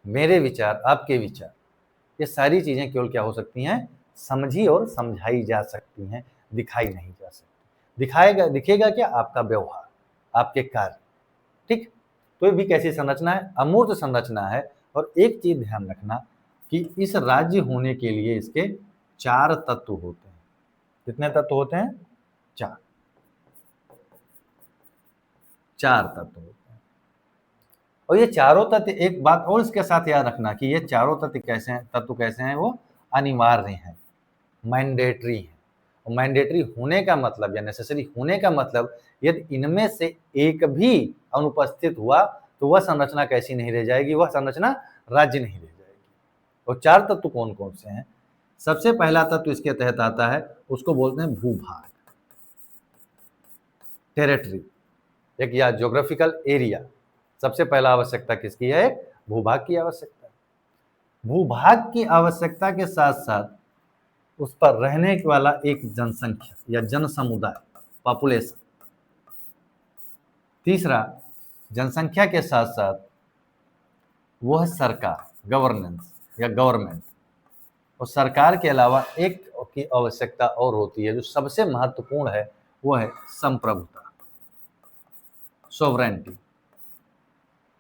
मेरे विचार, आपके विचार, ये सारी चीजें केवल क्या हो सकती हैं? समझी और समझाई जा सकती हैं, दिखाई नहीं जा सकती। दिखेगा क्या? आपका व्यवहार, आपके कार्य, ठीक। तो ये भी कैसी संरचना है? अमूर्त संरचना है। और एक चीज ध्यान रखना कि इस राज्य होने के लिए इसके 4 तत्व होते हैं। कितने तत्व होते हैं? 4 तत्व होते हैं। और ये चारों तत्व, एक बात और इसके साथ याद रखना कि ये चारों तत्व कैसे हैं? वो अनिवार्य हैं, मैंडेटरी हैं। और मैंडेटरी होने का मतलब या नेसेसरी होने का मतलब, यदि इनमें से एक भी अनुपस्थित हुआ तो वह संरचना कैसी नहीं रह जाएगी? वह संरचना राज्य नहीं रह जाएगी। और 4 तत्व कौन कौन से हैं? सबसे पहला तत्व इसके तहत आता है, उसको बोलते हैं भूभाग, टेरिटरी, एक या ज्योग्राफिकल एरिया। सबसे पहला आवश्यकता किसकी है? भूभाग की आवश्यकता। भूभाग की आवश्यकता के साथ साथ उस पर रहने वाला एक जनसंख्या या जन समुदाय, पॉपुलेशन। तीसरा, जनसंख्या के साथ साथ वो है सरकार, गवर्नेंस या गवर्नमेंट। और सरकार के अलावा एक की आवश्यकता और होती है जो सबसे महत्वपूर्ण है, वो है संप्रभुता, सोवरेंटी।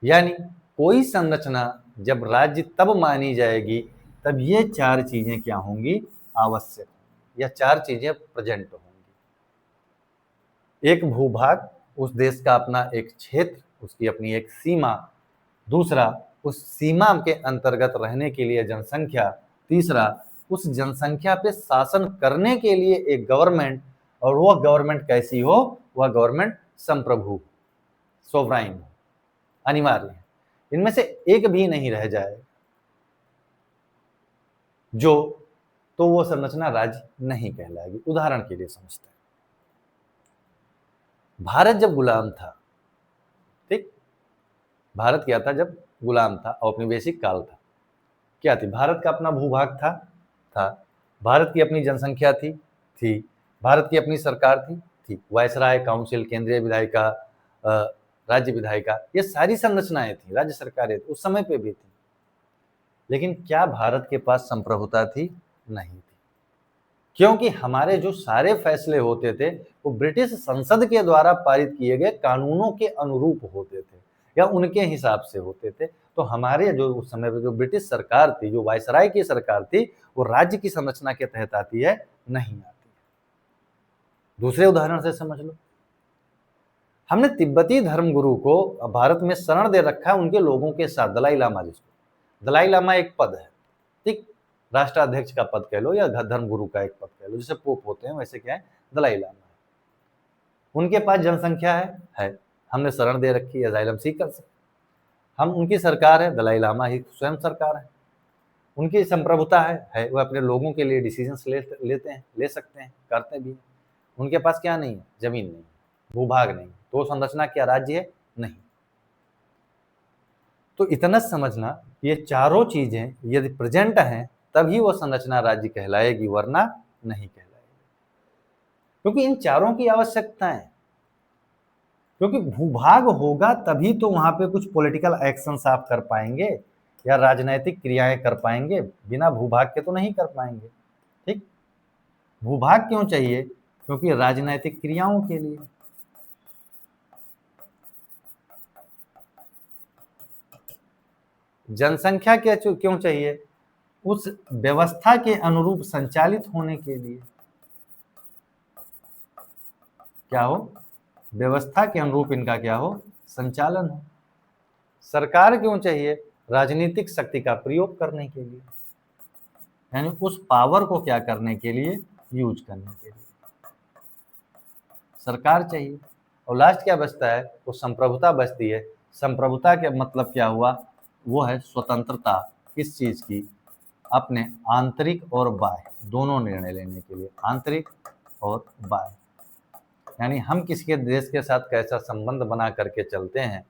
यानी कोई संरचना जब राज्य तब मानी जाएगी तब ये चार चीजें क्या होंगी, आवश्यक, या चार चीजें प्रेजेंट होंगी। एक भूभाग, उस देश का अपना एक क्षेत्र, उसकी अपनी एक सीमा। दूसरा, उस सीमा के अंतर्गत रहने के लिए जनसंख्या। तीसरा, उस जनसंख्या पे शासन करने के लिए एक गवर्नमेंट, और वह गवर्नमेंट कैसी हो, वह गवर्नमेंट संप्रभु, सोवराइन, अनिवार्य है। इनमें से एक भी नहीं रह जाए जो, तो वो संरचना राज्य नहीं कहलाएगी। उदाहरण के लिए समझते हैं, भारत जब गुलाम था, ठीक, भारत क्या था जब गुलाम था, औपनिवेशिक काल था, क्या थी, भारत का अपना भूभाग था, भारत की अपनी जनसंख्या थी, भारत की अपनी सरकार थी, वायसराय, काउंसिल, केंद्रीय विधायिका, राज्य विधायिका, ये सारी संरचनाएं थी, राज्य सरकारें उस समय पे भी थी। लेकिन क्या भारत के पास संप्रभुता थी? नहीं थी, क्योंकि हमारे जो सारे फैसले होते थे वो ब्रिटिश संसद के द्वारा पारित किए गए कानूनों के अनुरूप होते थे या उनके हिसाब से होते थे। तो हमारे जो उस समय पे जो ब्रिटिश सरकार थी, जो वायसराय की सरकार थी, वो राज्य की संरचना के तहत आती है, नहीं आती। दूसरे उदाहरण से समझ लो, हमने तिब्बती धर्मगुरु को भारत में शरण दे रखा है उनके लोगों के साथ, दलाई लामा, जिसको दलाई लामा एक पद है, ठीक, राष्ट्राध्यक्ष का पद कह लो या धर्मगुरु का एक पद कह लो, जैसे पोप होते हैं वैसे क्या है, दलाई लामा है। उनके पास जनसंख्या है, हमने शरण दे रखी है, अजाइलम सीकर से, हम उनकी सरकार है, दलाई लामा ही स्वयं सरकार है, उनकी संप्रभुता है, वो अपने लोगों के लिए डिसीजंस लेते हैं, ले सकते हैं, करते भी हैं। उनके पास क्या नहीं है, जमीन नहीं, भूभाग नहीं, तो संरचना क्या राज्य है? नहीं। तो इतना समझना, ये चारों चीजें यदि प्रेजेंट हैं तभी वो संरचना राज्य कहलाएगी, वरना नहीं कहलाएगी, क्योंकि इन चारों की आवश्यकता है। क्योंकि भूभाग होगा तभी तो वहां पे कुछ पॉलिटिकल एक्शंस आप कर पाएंगे या राजनीतिक क्रियाएं कर पाएंगे, बिना भूभाग के तो नहीं कर पाएंगे, ठीक। भूभाग क्यों चाहिए? क्योंकि राजनीतिक क्रियाओं के लिए। जनसंख्या क्यों चाहिए? उस व्यवस्था के अनुरूप संचालित होने के लिए। क्या हो? व्यवस्था के अनुरूप इनका क्या हो? संचालन हो। सरकार क्यों चाहिए? राजनीतिक शक्ति का प्रयोग करने के लिए, यानी उस पावर को क्या करने के लिए? यूज करने के लिए सरकार चाहिए। और लास्ट क्या बचता है? वो संप्रभुता बचती है। संप्रभुता के मतलब क्या हुआ? वो है स्वतंत्रता, किस चीज की? अपने आंतरिक और बाह्य दोनों निर्णय लेने के लिए, आंतरिक और बाह्य, यानी हम किसी देश के साथ कैसा संबंध बना करके चलते हैं,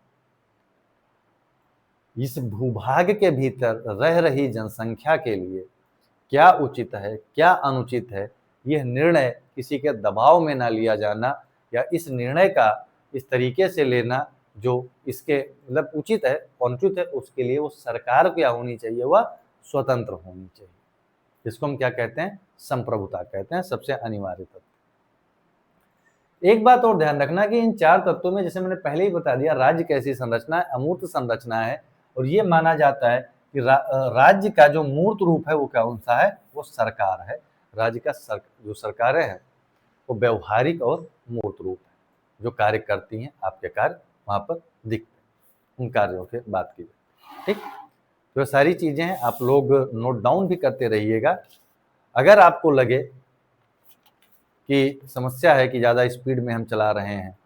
इस भूभाग के भीतर रह रही जनसंख्या के लिए क्या उचित है, क्या अनुचित है, यह निर्णय किसी के दबाव में ना लिया जाना, या इस निर्णय का इस तरीके से लेना जो इसके मतलब उचित है, अनुचित है, उसके लिए वो सरकार क्या होनी चाहिए? वह स्वतंत्र होनी चाहिए। इसको हम क्या कहते हैं? संप्रभुता कहते हैं, सबसे अनिवार्य तत्व। एक बात और ध्यान रखना कि इन चार तत्वों में, जैसे मैंने पहले ही बता दिया, राज्य कैसी संरचना है? अमूर्त संरचना है, और ये माना जाता है कि राज्य का जो मूर्त रूप है वो कौन सा है? वो सरकार है। राज्य का जो सरकारें हैं वो व्यवहारिक और मूर्त रूप है, जो कार्य करती हैं, आपके कार्य वहां पर दिखते हैं, उन कार्यों की बात की जाए, ठीक। तो सारी चीजें हैं, आप लोग नोट डाउन भी करते रहिएगा। अगर आपको लगे कि समस्या है कि ज़्यादा स्पीड में हम चला रहे हैं,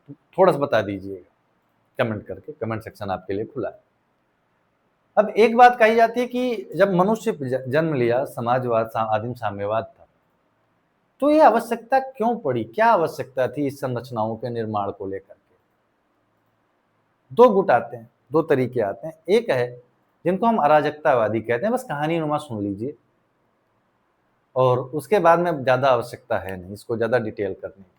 तो थोड़ा सा बता दीजिएगा कमेंट करके, कमेंट सेक्शन आपके लिए खुला है। अब एक बात कही जाती है कि जब मनुष्य जन्म लिया, समाजवाद, आदिम साम्यवाद था, तो ये आवश्यकता क्यों पड़ी? क्या आवश्यकता थी इस संरचनाओं के निर्माण को लेकर के? दो गुट आते हैं, दो तरीके आते हैं। एक है जिनको हम अराजकतावादी कहते हैं, बस कहानी नुमा सुन लीजिए, और उसके बाद में ज्यादा आवश्यकता है नहीं इसको ज्यादा डिटेल करने की।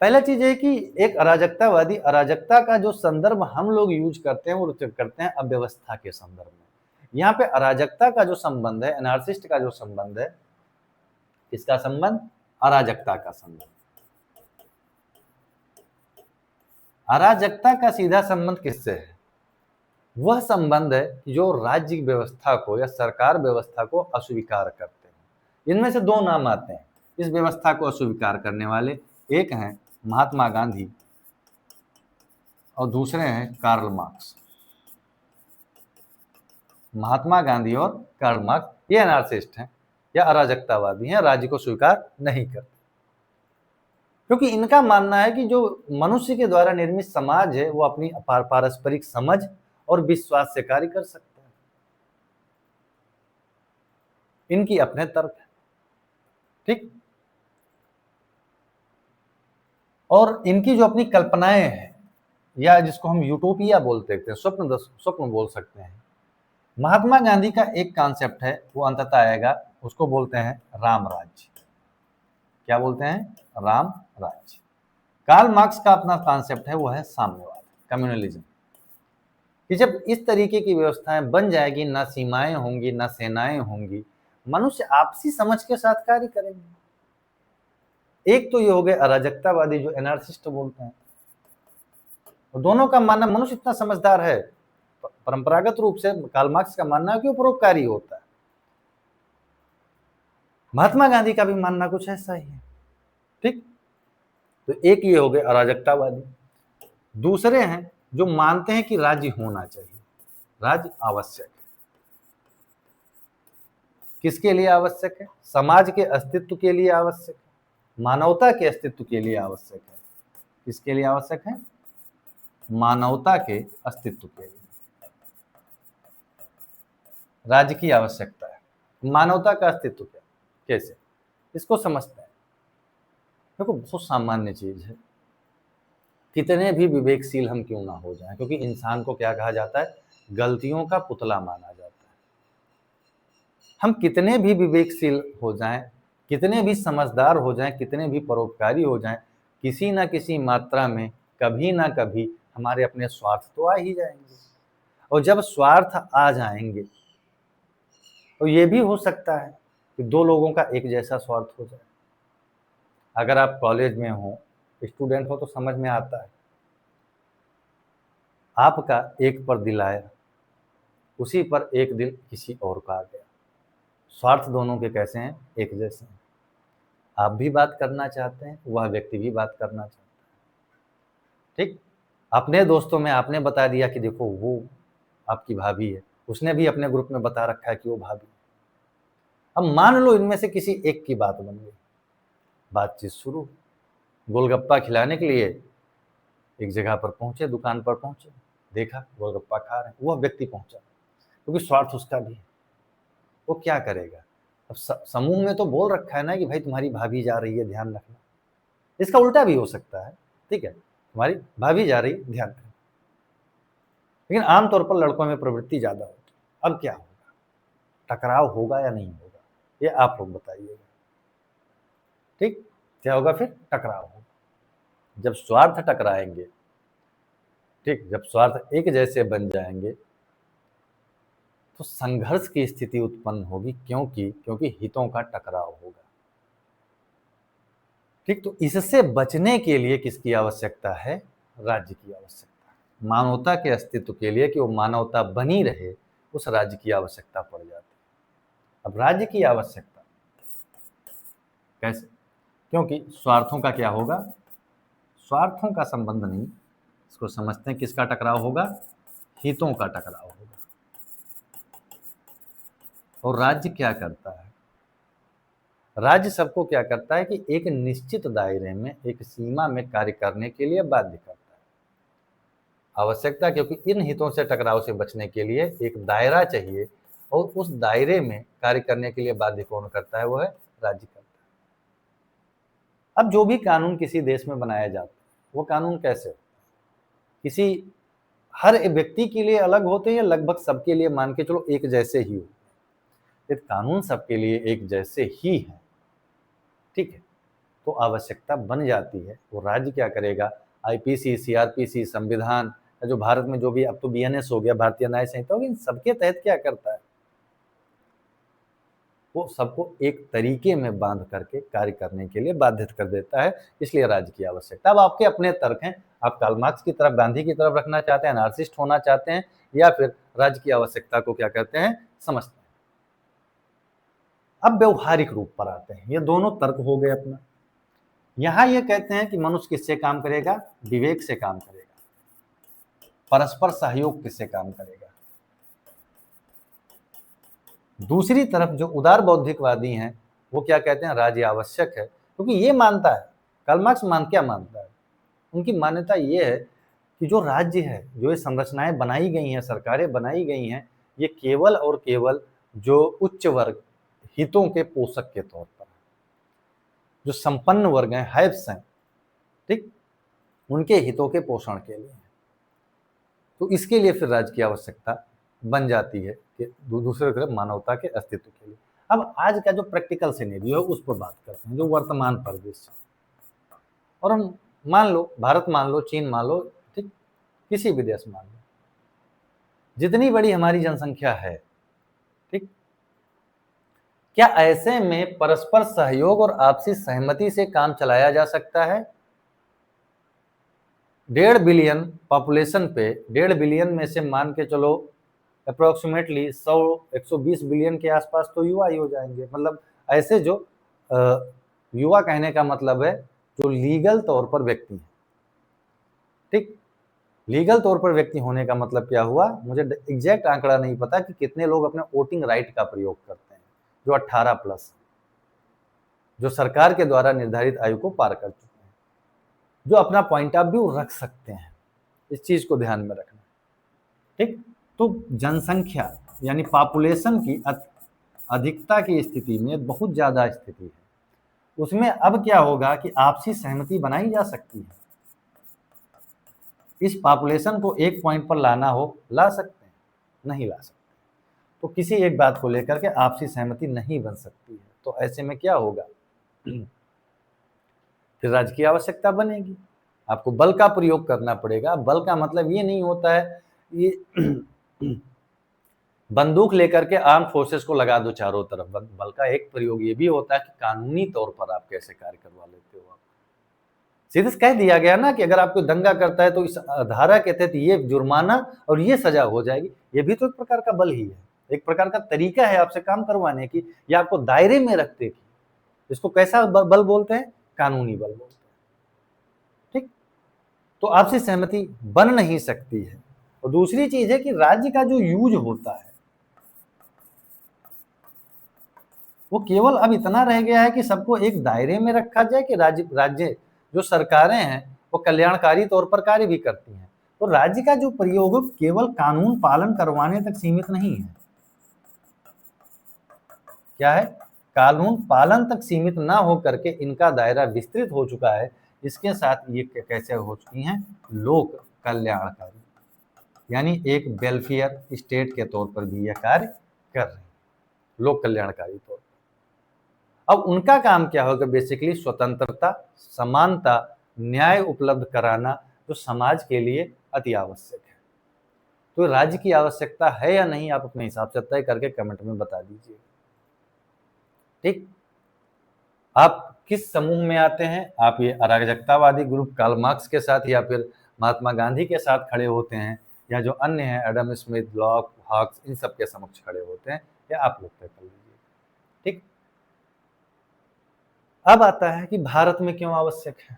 पहला चीज है कि एक अराजकतावादी, अराजकता का जो संदर्भ हम लोग यूज करते हैं वो करते हैं अव्यवस्था के संदर्भ में। यहाँ पे अराजकता का जो संबंध है, एनार्सिस्ट का जो संबंध है, किसका संबंध? अराजकता का संबंध। अराजकता का सीधा संबंध किससे है? वह संबंध है जो राज्य व्यवस्था को या सरकार व्यवस्था को अस्वीकार करते हैं। इनमें से दो नाम आते हैं इस व्यवस्था को अस्वीकार करने वाले, एक हैं महात्मा गांधी और दूसरे हैं कार्ल मार्क्स। महात्मा गांधी और कार्ल मार्क्स ये एनार्सिस्ट हैं या अराजकतावादी हैं, राज्य को स्वीकार नहीं करते, क्योंकि इनका मानना है कि जो मनुष्य के द्वारा निर्मित समाज है वो अपनी पारस्परिक समझ और विश्वास से कार्य कर सकता है। इनकी अपने तर्क है, ठीक। और इनकी जो अपनी कल्पनाएं हैं या जिसको हम यूटोपिया बोलते हैं, स्वप्न बोल सकते हैं। महात्मा गांधी का एक कॉन्सेप्ट है वो अंततः आएगा, उसको बोलते हैं राम राज्य। क्या बोलते हैं? राम राज्य। कार्ल मार्क्स का अपना कॉन्सेप्ट है वो है साम्यवाद, कम्युनलिज्म। कि जब इस तरीके की व्यवस्थाएं बन जाएगी, ना सीमाएं होंगी ना सेनाएं होंगी, मनुष्य आपसी समझ के साथ कार्य करेंगे। एक तो ये हो गए अराजकतावादी जो एनार्सिस्ट बोलते हैं, और दोनों का मानना मनुष्य इतना समझदार है, परंपरागत रूप से कार्ल मार्क्स का मानना है कि वो परोपकारी होता है। महात्मा गांधी का भी मानना कुछ ऐसा ही है, ठीक। तो एक ये हो गए अराजकतावादी। दूसरे हैं जो मानते हैं कि राज्य होना चाहिए, राज्य आवश्यक है। किसके लिए आवश्यक है? समाज के अस्तित्व के लिए आवश्यक है, मानवता के अस्तित्व के लिए आवश्यक है। किसके लिए आवश्यक है? मानवता के अस्तित्व के लिए राज्य की आवश्यकता है। मानवता का अस्तित्व क्या, कैसे, इसको समझते हैं। देखो बहुत सामान्य चीज है, कितने भी विवेकशील हम क्यों ना हो जाएं, क्योंकि इंसान को क्या कहा जाता है? गलतियों का पुतला माना जाता है। हम कितने भी विवेकशील हो जाएं, कितने भी समझदार हो जाएं, कितने भी परोपकारी हो जाएं, किसी ना किसी मात्रा में कभी ना कभी हमारे अपने स्वार्थ तो आ ही जाएंगे। और जब स्वार्थ आ जाएंगे तो ये भी हो सकता है कि दो लोगों का एक जैसा स्वार्थ हो जाए। अगर आप कॉलेज में हो, स्टूडेंट हो, तो समझ में आता है। आपका एक पर दिल आया, उसी पर एक दिल किसी और का आ गया। स्वार्थ दोनों के कैसे हैं? एक जैसे हैं। आप भी बात करना चाहते हैं, वह व्यक्ति भी बात करना चाहता है, ठीक। अपने दोस्तों में आपने बता दिया कि देखो वो आपकी भाभी है, उसने भी अपने ग्रुप में बता रखा है कि वो भाभी। अब मान लो इनमें से किसी एक की बात बन गई, बातचीत शुरू, गोलगप्पा खिलाने के लिए एक जगह पर पहुंचे, दुकान पर पहुंचे, देखा गोलगप्पा खा रहे हैं, वह व्यक्ति पहुंचा, क्योंकि स्वार्थ उसका भी है। वो क्या करेगा? अब समूह में तो बोल रखा है ना कि भाई तुम्हारी भाभी जा रही है, ध्यान रखना। इसका उल्टा भी हो सकता है, ठीक है, तुम्हारी भाभी जा रही, ध्यान रखना। लेकिन आमतौर पर लड़कों में प्रवृत्ति ज्यादा होती है। अब क्या होगा? टकराव होगा या नहीं होगा, ये आप लोग बताइएगा, ठीक। क्या होगा? फिर टकराव होगा। जब स्वार्थ टकराएंगे, ठीक, जब स्वार्थ एक जैसे बन जाएंगे तो संघर्ष की स्थिति उत्पन्न होगी, क्योंकि हितों का टकराव होगा, ठीक। तो इससे बचने के लिए किसकी आवश्यकता है? राज्य की आवश्यकता है। मानवता के अस्तित्व के लिए, कि वो मानवता बनी रहे, उस राज्य की आवश्यकता पड़ जाती है। अब राज्य की आवश्यकता कैसे? क्योंकि स्वार्थों का क्या होगा? स्वार्थों का संबंध नहीं, इसको समझते हैं किसका टकराव होगा? हितों का टकराव होगा। और राज्य क्या करता है? राज्य सबको क्या करता है कि एक निश्चित दायरे में, एक सीमा में कार्य करने के लिए बाध्य करता है। आवश्यकता, क्योंकि इन हितों से टकराव से बचने के लिए एक दायरा चाहिए, और उस दायरे में कार्य करने के लिए बाध्य कौन करता है? वो है राज्य करता है। अब जो भी कानून किसी देश में बनाया जाता है, वो कानून कैसे होता है? किसी हर व्यक्ति के लिए अलग होते हैं या लगभग सबके लिए मान के चलो एक जैसे ही होते हैं? कानून सबके लिए एक जैसे ही है, ठीक है। तो आवश्यकता बन जाती है। वो राज्य क्या करेगा, आईपीसी, सीआरपीसी, संविधान, जो भारत में जो भी, अब तो बीएनएस हो गया, भारतीय न्याय संहिता हो गई, इन सबके तहत क्या करता है, वो सबको एक तरीके में बांध करके कार्य करने के लिए बाधित कर देता है। इसलिए राज्य की आवश्यकता। अब आपके अपने तर्क हैं, आप कार्ल मार्क्स की तरफ, गांधी की तरफ रखना चाहते हैं, अनार्सिस्ट होना चाहते हैं, या फिर राज्य की आवश्यकता को क्या करते हैं, समझते हैं। अब व्यवहारिक रूप पर आते हैं। ये दोनों तर्क हो गए अपना। यहां ये कहते हैं कि मनुष्य किससे काम करेगा, विवेक से काम करेगा। परस्पर सहयोग किससे काम करेगा। दूसरी तरफ जो उदार बौद्धिकवादी हैं, वो क्या कहते हैं, राज्य आवश्यक है, क्योंकि ये मानता है, कार्ल मार्क्स क्या मानता है, उनकी मान्यता ये है कि जो राज्य है, जो ये संरचनाएं बनाई गई हैं, सरकारें बनाई गई हैं, ये केवल और केवल जो उच्च वर्ग, हितों के पोषक के तौर पर, जो संपन्न वर्ग हैं, हैव्स हैं, ठीक, उनके हितों के पोषण के लिए। तो इसके लिए फिर राज्य की आवश्यकता बन जाती है कि दूसरे तरफ मानवता के अस्तित्व के लिए। अब आज का जो प्रैक्टिकल सिनेरियो है उस पर बात करते हैं, जो वर्तमान परिदृश्य। और हम मान लो, भारत मान लो, चीन मान लो, ठीक, किसी भी देश मान लो, जितनी बड़ी हमारी जनसंख्या है, ठीक, क्या ऐसे में परस्पर सहयोग और आपसी सहमति से काम चलाया जा सकता है? 1.5 बिलियन पॉपुलेशन पे, 1.5 बिलियन में से मान के चलो अप्रोक्सीमेटली 100-120 बिलियन के आसपास तो युवा ही हो जाएंगे। मतलब ऐसे जो युवा, कहने का मतलब है जो लीगल तौर पर व्यक्ति हैं, ठीक, लीगल तौर पर व्यक्ति होने का मतलब क्या हुआ, मुझे एग्जैक्ट आंकड़ा नहीं पता कि कितने लोग अपने वोटिंग राइट का प्रयोग करते हैं, जो 18+, जो सरकार के द्वारा निर्धारित आयु को पार कर चुके हैं, जो अपना पॉइंट ऑफ व्यू रख सकते हैं। इस चीज को ध्यान में रखना, ठीक। तो जनसंख्या यानी पॉपुलेशन की अधिकता की स्थिति में बहुत ज्यादा स्थिति है, उसमें अब क्या होगा कि आपसी सहमति बनाई जा सकती है। इस पॉपुलेशन को एक पॉइंट पर लाना हो, ला सकते हैं, नहीं ला सकते। तो किसी एक बात को लेकर के आपसी सहमति नहीं बन सकती है, तो ऐसे में क्या होगा, फिर राज्य की आवश्यकता बनेगी। आपको बल का प्रयोग करना पड़ेगा। बल का मतलब ये नहीं होता है ये बंदूक लेकर के आर्म फोर्सेस को लगा दो चारों तरफ। बल का एक प्रयोग ये भी होता है कि कानूनी तौर पर आप कैसे कार्य करवा लेते हो। आप सीधे कह दिया गया ना कि अगर आपको दंगा करता है तो इस धारा के तहत ये जुर्माना और ये सजा हो जाएगी। ये भी तो एक प्रकार का बल ही है, एक प्रकार का तरीका है आपसे काम करवाने की, या आपको दायरे में रखते की। इसको कैसा बल बोलते हैं, कानूनी बल बोलते हैं, ठीक। तो आपसी सहमति बन नहीं सकती है। और दूसरी चीज है कि राज्य का जो यूज होता है वो केवल अब इतना रह गया है कि सबको एक दायरे में रखा जाए कि राज्य जो सरकारें हैं वो कल्याणकारी तौर पर कार्य भी करती हैं। तो राज्य का जो प्रयोग केवल कानून पालन करवाने तक सीमित नहीं है। क्या है, कानून पालन तक सीमित ना हो करके इनका दायरा विस्तृत हो चुका है। इसके साथ ये कैसे हो चुकी हैं, लोक कल्याणकारी, यानी एक वेलफेयर स्टेट के तौर पर भी यह कार्य कर रहे हैं, लोक कल्याणकारी तौर पर। अब उनका काम क्या होगा, बेसिकली स्वतंत्रता, समानता, न्याय उपलब्ध कराना, जो समाज के लिए अति आवश्यक है। तो राज्य की आवश्यकता है या नहीं, आप अपने हिसाब से तय करके कमेंट में बता दीजिए, ठीक। आप किस समूह में आते हैं, आप ये अराजकतावादी ग्रुप कार्ल मार्क्स के साथ या फिर महात्मा गांधी के साथ खड़े होते हैं, या जो अन्य हैं एडम स्मिथ, लॉक, हॉक्स, इन सब के समक्ष खड़े होते हैं, या आप लोग तय कर लीजिए, ठीक। अब आता है कि भारत में क्यों आवश्यक है।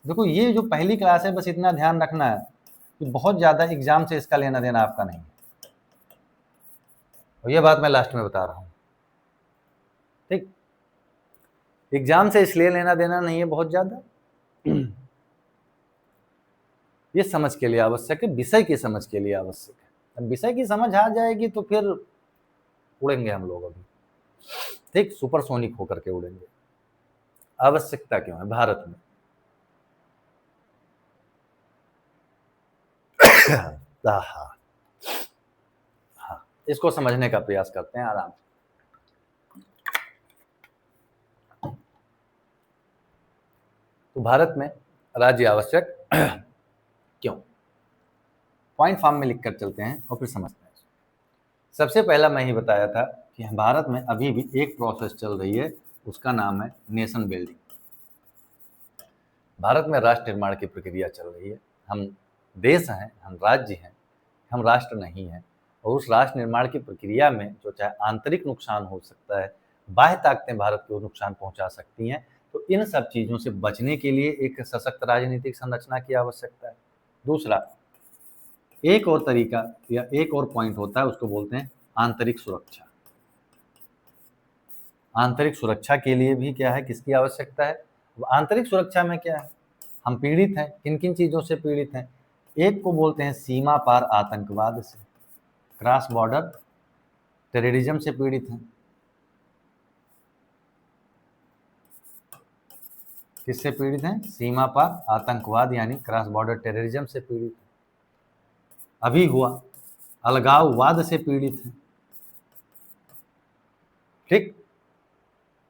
देखो, ये जो पहली क्लास है, बस इतना ध्यान रखना है कि बहुत ज्यादा एग्जाम से इसका लेना देना आपका नहीं है, और ये बात मैं लास्ट में बता रहा हूं, ठीक। एग्जाम से इसलिए लेना देना नहीं है बहुत ज्यादा, ये समझ के लिए आवश्यक है, विषय की समझ के लिए आवश्यक है। अब विषय की समझ आ जाएगी तो फिर उड़ेंगे हम लोग अभी, ठीक, सुपरसोनिक होकर के उड़ेंगे। आवश्यकता क्यों है भारत में? हाँ, इसको समझने का प्रयास करते हैं आराम से। तो भारत में राज्य आवश्यक क्यों? पॉइंट फॉर्म में लिखकर चलते हैं और फिर समझते हैं। सबसे पहला मैं ही बताया था कि भारत में अभी भी एक प्रोसेस चल रही है, उसका नाम है नेशन बिल्डिंग। भारत में राष्ट्र निर्माण की प्रक्रिया चल रही है। हम देश हैं, हम राज्य हैं, हम राष्ट्र नहीं हैं। और उस राष्ट्र निर्माण की प्रक्रिया में जो चाहे आंतरिक नुकसान हो सकता है, बाह्य ताकतें भारत को नुकसान पहुंचा सकती हैं। तो इन सब चीज़ों से बचने के लिए एक सशक्त राजनीतिक संरचना की आवश्यकता है। दूसरा, एक और तरीका या एक और पॉइंट होता है, उसको बोलते हैं आंतरिक सुरक्षा। आंतरिक सुरक्षा के लिए भी क्या है, किसकी आवश्यकता है? आंतरिक सुरक्षा में क्या है, हम पीड़ित हैं, किन किन चीज़ों से पीड़ित हैं? एक को बोलते हैं सीमा पार आतंकवाद से, क्रॉस बॉर्डर टेररिज्म से पीड़ित हैं। किससे पीड़ित हैं? सीमा पार आतंकवाद यानी क्रॉस बॉर्डर टेररिज्म से पीड़ित हैं। अभी हुआ अलगाववाद से पीड़ित हैं। ठीक,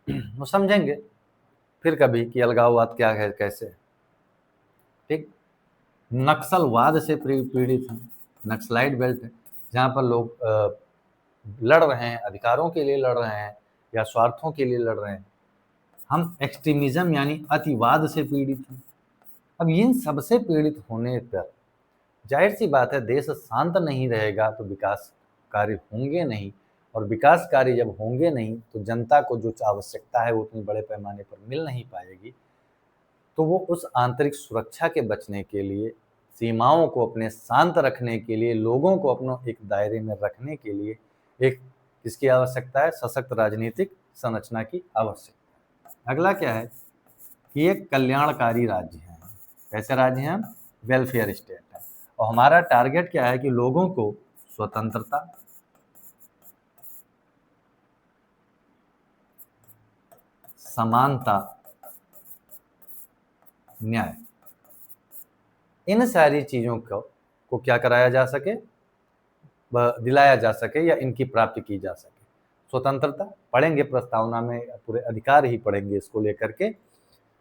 वो समझेंगे फिर कभी कि अलगाववाद क्या है, कैसे। ठीक, नक्सलवाद से पीड़ित हैं। नक्सलाइट बेल्ट है, जहाँ पर लोग लड़ रहे हैं, अधिकारों के लिए लड़ रहे हैं या स्वार्थों के लिए लड़ रहे हैं। हम एक्सट्रीमिज्म यानी अतिवाद से पीड़ित हैं। अब इन सबसे पीड़ित होने पर जाहिर सी बात है, देश शांत नहीं रहेगा तो विकास कार्य होंगे नहीं, और विकास कार्य जब होंगे नहीं तो जनता को जो आवश्यकता है वो उतनी बड़े पैमाने पर मिल नहीं पाएगी। तो वो उस आंतरिक सुरक्षा के बचने के लिए, सीमाओं को अपने शांत रखने के लिए, लोगों को अपना एक दायरे में रखने के लिए एक किसकी आवश्यकता है? सशक्त राजनीतिक संरचना की आवश्यकता है। अगला क्या है कि एक कल्याणकारी राज्य है। कैसे राज्य हैं हम? वेलफेयर स्टेट है। और हमारा टारगेट क्या है कि लोगों को स्वतंत्रता, समानता, न्याय, इन सारी चीज़ों को क्या कराया जा सके, दिलाया जा सके या इनकी प्राप्ति की जा सके। स्वतंत्रता पढ़ेंगे प्रस्तावना में, पूरे अधिकार ही पढ़ेंगे इसको लेकर के।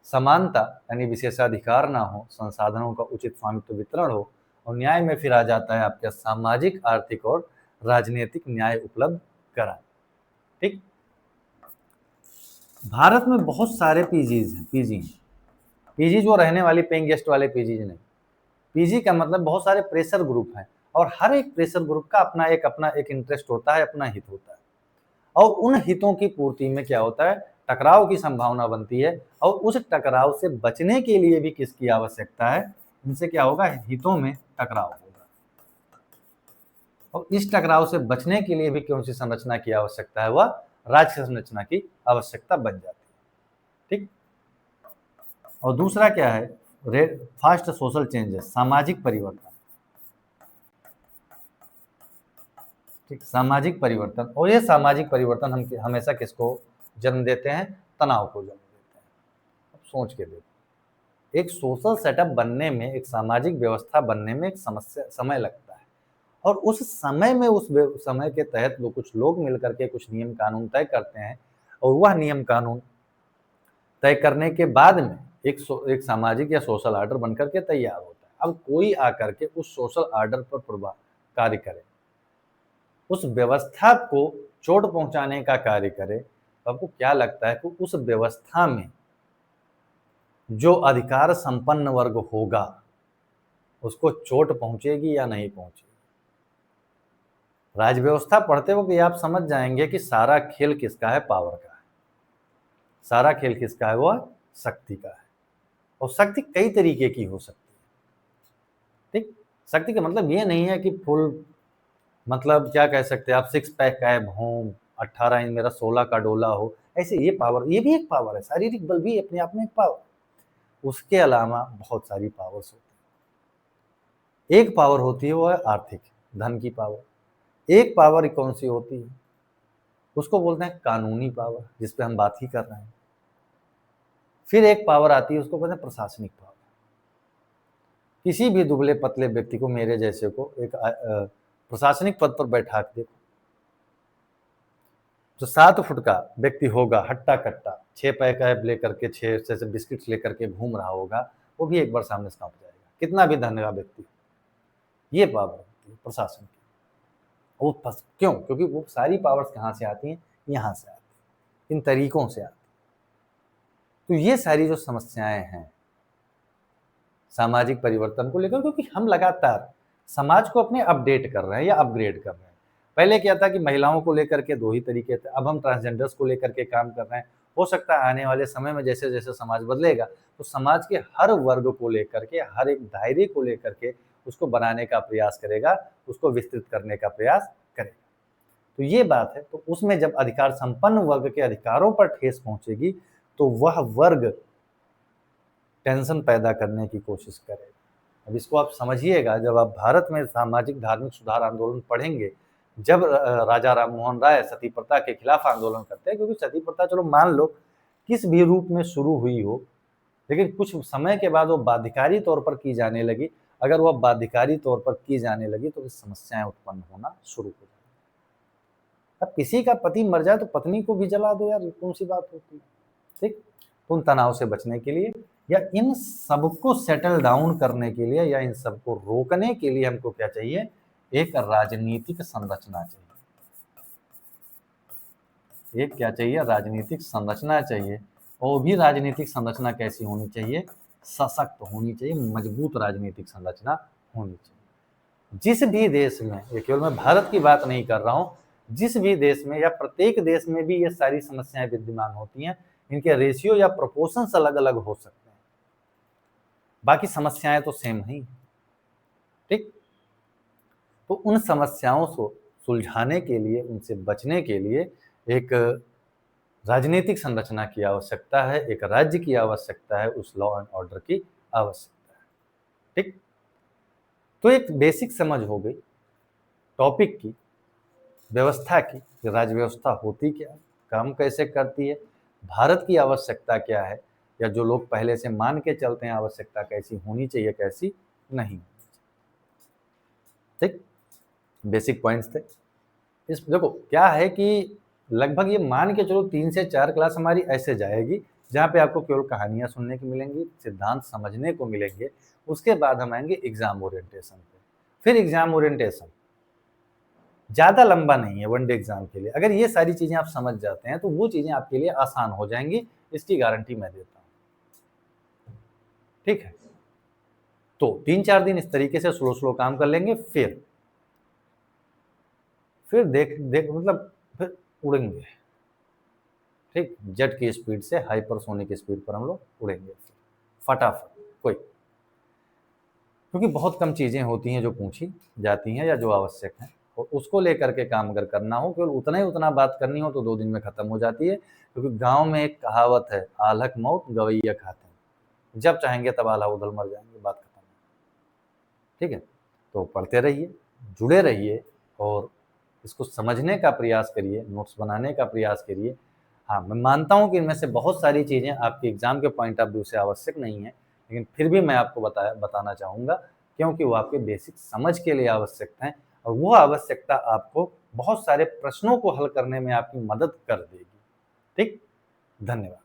समानता यानी विशेषाधिकार ना हो, संसाधनों का उचित स्वामित्व वितरण हो। और न्याय में फिर आ जाता है आपका सामाजिक, आर्थिक और राजनीतिक न्याय उपलब्ध कराना। ठीक, भारत में बहुत सारे पीजीज हैं। पीजी जो रहने वाली पेइंग गेस्ट वाले पीजीज नहीं। पीजी का मतलब बहुत सारे प्रेशर ग्रुप हैं, और हर एक प्रेशर ग्रुप का अपना एक इंटरेस्ट होता है, अपना हित होता है। और उन हितों की पूर्ति में क्या होता है? टकराव की संभावना बनती है। और उस टकराव से बचने के लिए भी किसकी आवश्यकता है? इनसे क्या होगा? हितों में टकराव होगा। और इस टकराव से बचने के लिए भी कौन सी संरचना की आवश्यकता है? वह राज्य संरचना की आवश्यकता बन जाती है। ठीक, और दूसरा क्या है? फास्ट सोशल चेंजेस, सामाजिक परिवर्तन। ठीक, सामाजिक परिवर्तन। और ये सामाजिक परिवर्तन हम हमेशा किसको जन्म देते हैं? तनाव को जन्म देते हैं। अब सोच के देखो, एक सोशल सेटअप बनने में, एक सामाजिक व्यवस्था बनने में एक समय लगता है। और उस समय में, उस समय के तहत वो कुछ लोग मिलकर के कुछ नियम कानून तय करते हैं, और वह नियम कानून तय करने के बाद में एक सामाजिक या सोशल ऑर्डर बनकर के तैयार होता है। अब कोई आकर के उस सोशल ऑर्डर पर प्रभाव कार्य करे, उस व्यवस्था को चोट पहुंचाने का कार्य करे, तो आपको क्या लगता है कि उस व्यवस्था में जो अधिकार संपन्न वर्ग होगा उसको चोट पहुंचेगी या नहीं पहुंचेगी? राज व्यवस्था पढ़ते वक्त ये आप समझ जाएंगे कि सारा खेल किसका है? पावर का है। सारा खेल किसका है? वह शक्ति का है। और शक्ति कई तरीके की हो सकती है। ठीक, शक्ति का मतलब ये नहीं है कि फुल, मतलब क्या कह सकते हैं आप, 6 पैक एब हो, 18 इंच मेरा 16 का डोला हो, ऐसे ये पावर, ये भी एक पावर है। शारीरिक बल भी अपने आप में एक पावर। उसके अलावा बहुत सारी पावर्स होती है। एक पावर होती है वो है आर्थिक, धन की पावर। एक पावर कौन सी होती है? उसको बोलते हैं कानूनी पावर, जिस पे हम बात ही कर रहे हैं। फिर एक पावर आती है, उसको बोलते हैं प्रशासनिक पावर। किसी भी दुबले पतले व्यक्ति को, मेरे जैसे को, एक प्रशासनिक पद पर बैठा के देखो, जो 7 फुट का व्यक्ति होगा, हट्टा कट्टा 6 पैक ऐप लेकर के 6 से बिस्किट्स लेकर के घूम रहा होगा, वो भी एक बार सामने से कांप जाएगा, कितना भी धन का व्यक्ति। ये पावर होती है प्रशासन की। वो क्यों? क्योंकि वो सारी पावर्स कहाँ से आती हैं? यहाँ से आती हैं, इन तरीकों से आती हैं। तो ये सारी जो समस्याएं हैं सामाजिक परिवर्तन को लेकर, क्योंकि हम लगातार समाज को अपने अपडेट कर रहे हैं या अपग्रेड कर रहे हैं। पहले क्या था कि महिलाओं को लेकर के 2 ही तरीके थे, अब हम ट्रांसजेंडर्स को लेकर के काम कर रहे हैं। हो सकता है आने वाले समय में जैसे जैसे समाज बदलेगा तो समाज के हर वर्ग को लेकर के, हर एक दायरे को लेकर के उसको बनाने का प्रयास करेगा, उसको विस्तृत करने का प्रयास करेगा। तो ये बात है। तो उसमें जब अधिकार संपन्न वर्ग के अधिकारों पर ठेस पहुंचेगी तो वह वर्ग टेंशन पैदा करने की कोशिश करेगा। अब इसको आप समझिएगा, जब आप भारत में सामाजिक धार्मिक सुधार आंदोलन पढ़ेंगे, जब राजा राम मोहन राय सती प्रथा के खिलाफ आंदोलन करते हैं, क्योंकि सती प्रथा चलो मान लो किस भी रूप में शुरू हुई हो, लेकिन कुछ समय के बाद वो बाध्यकारी तौर पर की जाने लगी। अगर वह बाध्यकारी तौर पर की जाने लगी तो समस्याएं उत्पन्न होना शुरू हो जाएगी। अब किसी का पति मर जाए तो पत्नी को भी जला दो यार, कौन सी बात होती है? ठीक, तो उन तनाव से बचने के लिए या इन सबको सेटल डाउन करने के लिए या इन सबको रोकने के लिए हमको क्या चाहिए? एक राजनीतिक संरचना चाहिए। एक क्या चाहिए? राजनीतिक संरचना चाहिए। और भी राजनीतिक संरचना कैसी होनी चाहिए? सशक्त होनी चाहिए, मजबूत राजनीतिक संरचना होनी चाहिए। जिस भी देश में, ये केवल मैं भारत की बात नहीं कर रहा हूं, जिस भी देश में या प्रत्येक देश में भी ये सारी समस्याएं विद्यमान होती हैं, इनके रेशियो या प्रोपोर्शंस अलग अलग हो सकते हैं, बाकी समस्याएं तो सेम ही। ठीक, तो उन समस्याओं को सुलझाने के लिए, उनसे बचने के लिए एक राजनीतिक संरचना की आवश्यकता है, एक राज्य की आवश्यकता है, उस लॉ एंड ऑर्डर की आवश्यकता है। ठीक, तो एक बेसिक समझ हो गई टॉपिक की, व्यवस्था की, राज्य व्यवस्था होती क्या, काम कैसे करती है, भारत की आवश्यकता क्या है, या जो लोग पहले से मान के चलते हैं आवश्यकता कैसी होनी चाहिए, कैसी नहीं। ठीक, बेसिक पॉइंट्स थे। इस देखो क्या है कि लगभग ये मान के चलो 3 से 4 क्लास हमारी ऐसे जाएगी जहाँ पे आपको केवल कहानियाँ सुनने की मिलेंगी, सिद्धांत समझने को मिलेंगे। उसके बाद हम आएंगे एग्जाम ओरिएंटेशन पे। फिर एग्जाम ओरिएंटेशन ज़्यादा लंबा नहीं है, 1 डे एग्जाम के लिए। अगर ये सारी चीज़ें आप समझ जाते हैं तो वो चीज़ें आपके लिए आसान हो जाएंगी, इसकी गारंटी मैं देता हूँ। ठीक है, तो 3-4 दिन इस तरीके से स्लो काम कर लेंगे, फिर देख मतलब फिर उड़ेंगे। ठीक, जेट की स्पीड से, हाइपरसोनिक स्पीड पर हम लोग उड़ेंगे फटाफट। कोई, क्योंकि बहुत कम चीज़ें होती हैं जो पूछी जाती हैं या जो आवश्यक हैं, और उसको लेकर के काम अगर करना हो, केवल उतना बात करनी हो तो 2 दिन में ख़त्म हो जाती है। क्योंकि गांव में एक कहावत है, आलक मौत गवैया खाते हैं, जब चाहेंगे तब आला उधल मर जाएंगे, बात खत्म। ठीक है, तो पढ़ते रहिए, जुड़े रहिए और इसको समझने का प्रयास करिए, नोट्स बनाने का प्रयास करिए। हाँ, मैं मानता हूँ कि इनमें से बहुत सारी चीज़ें आपके एग्जाम के पॉइंट ऑफ व्यू से आवश्यक नहीं है, लेकिन फिर भी मैं आपको बताना चाहूँगा, क्योंकि वो आपके बेसिक समझ के लिए आवश्यक हैं, और वो आवश्यकता आपको बहुत सारे प्रश्नों को हल करने में आपकी मदद कर देगी। ठीक, धन्यवाद।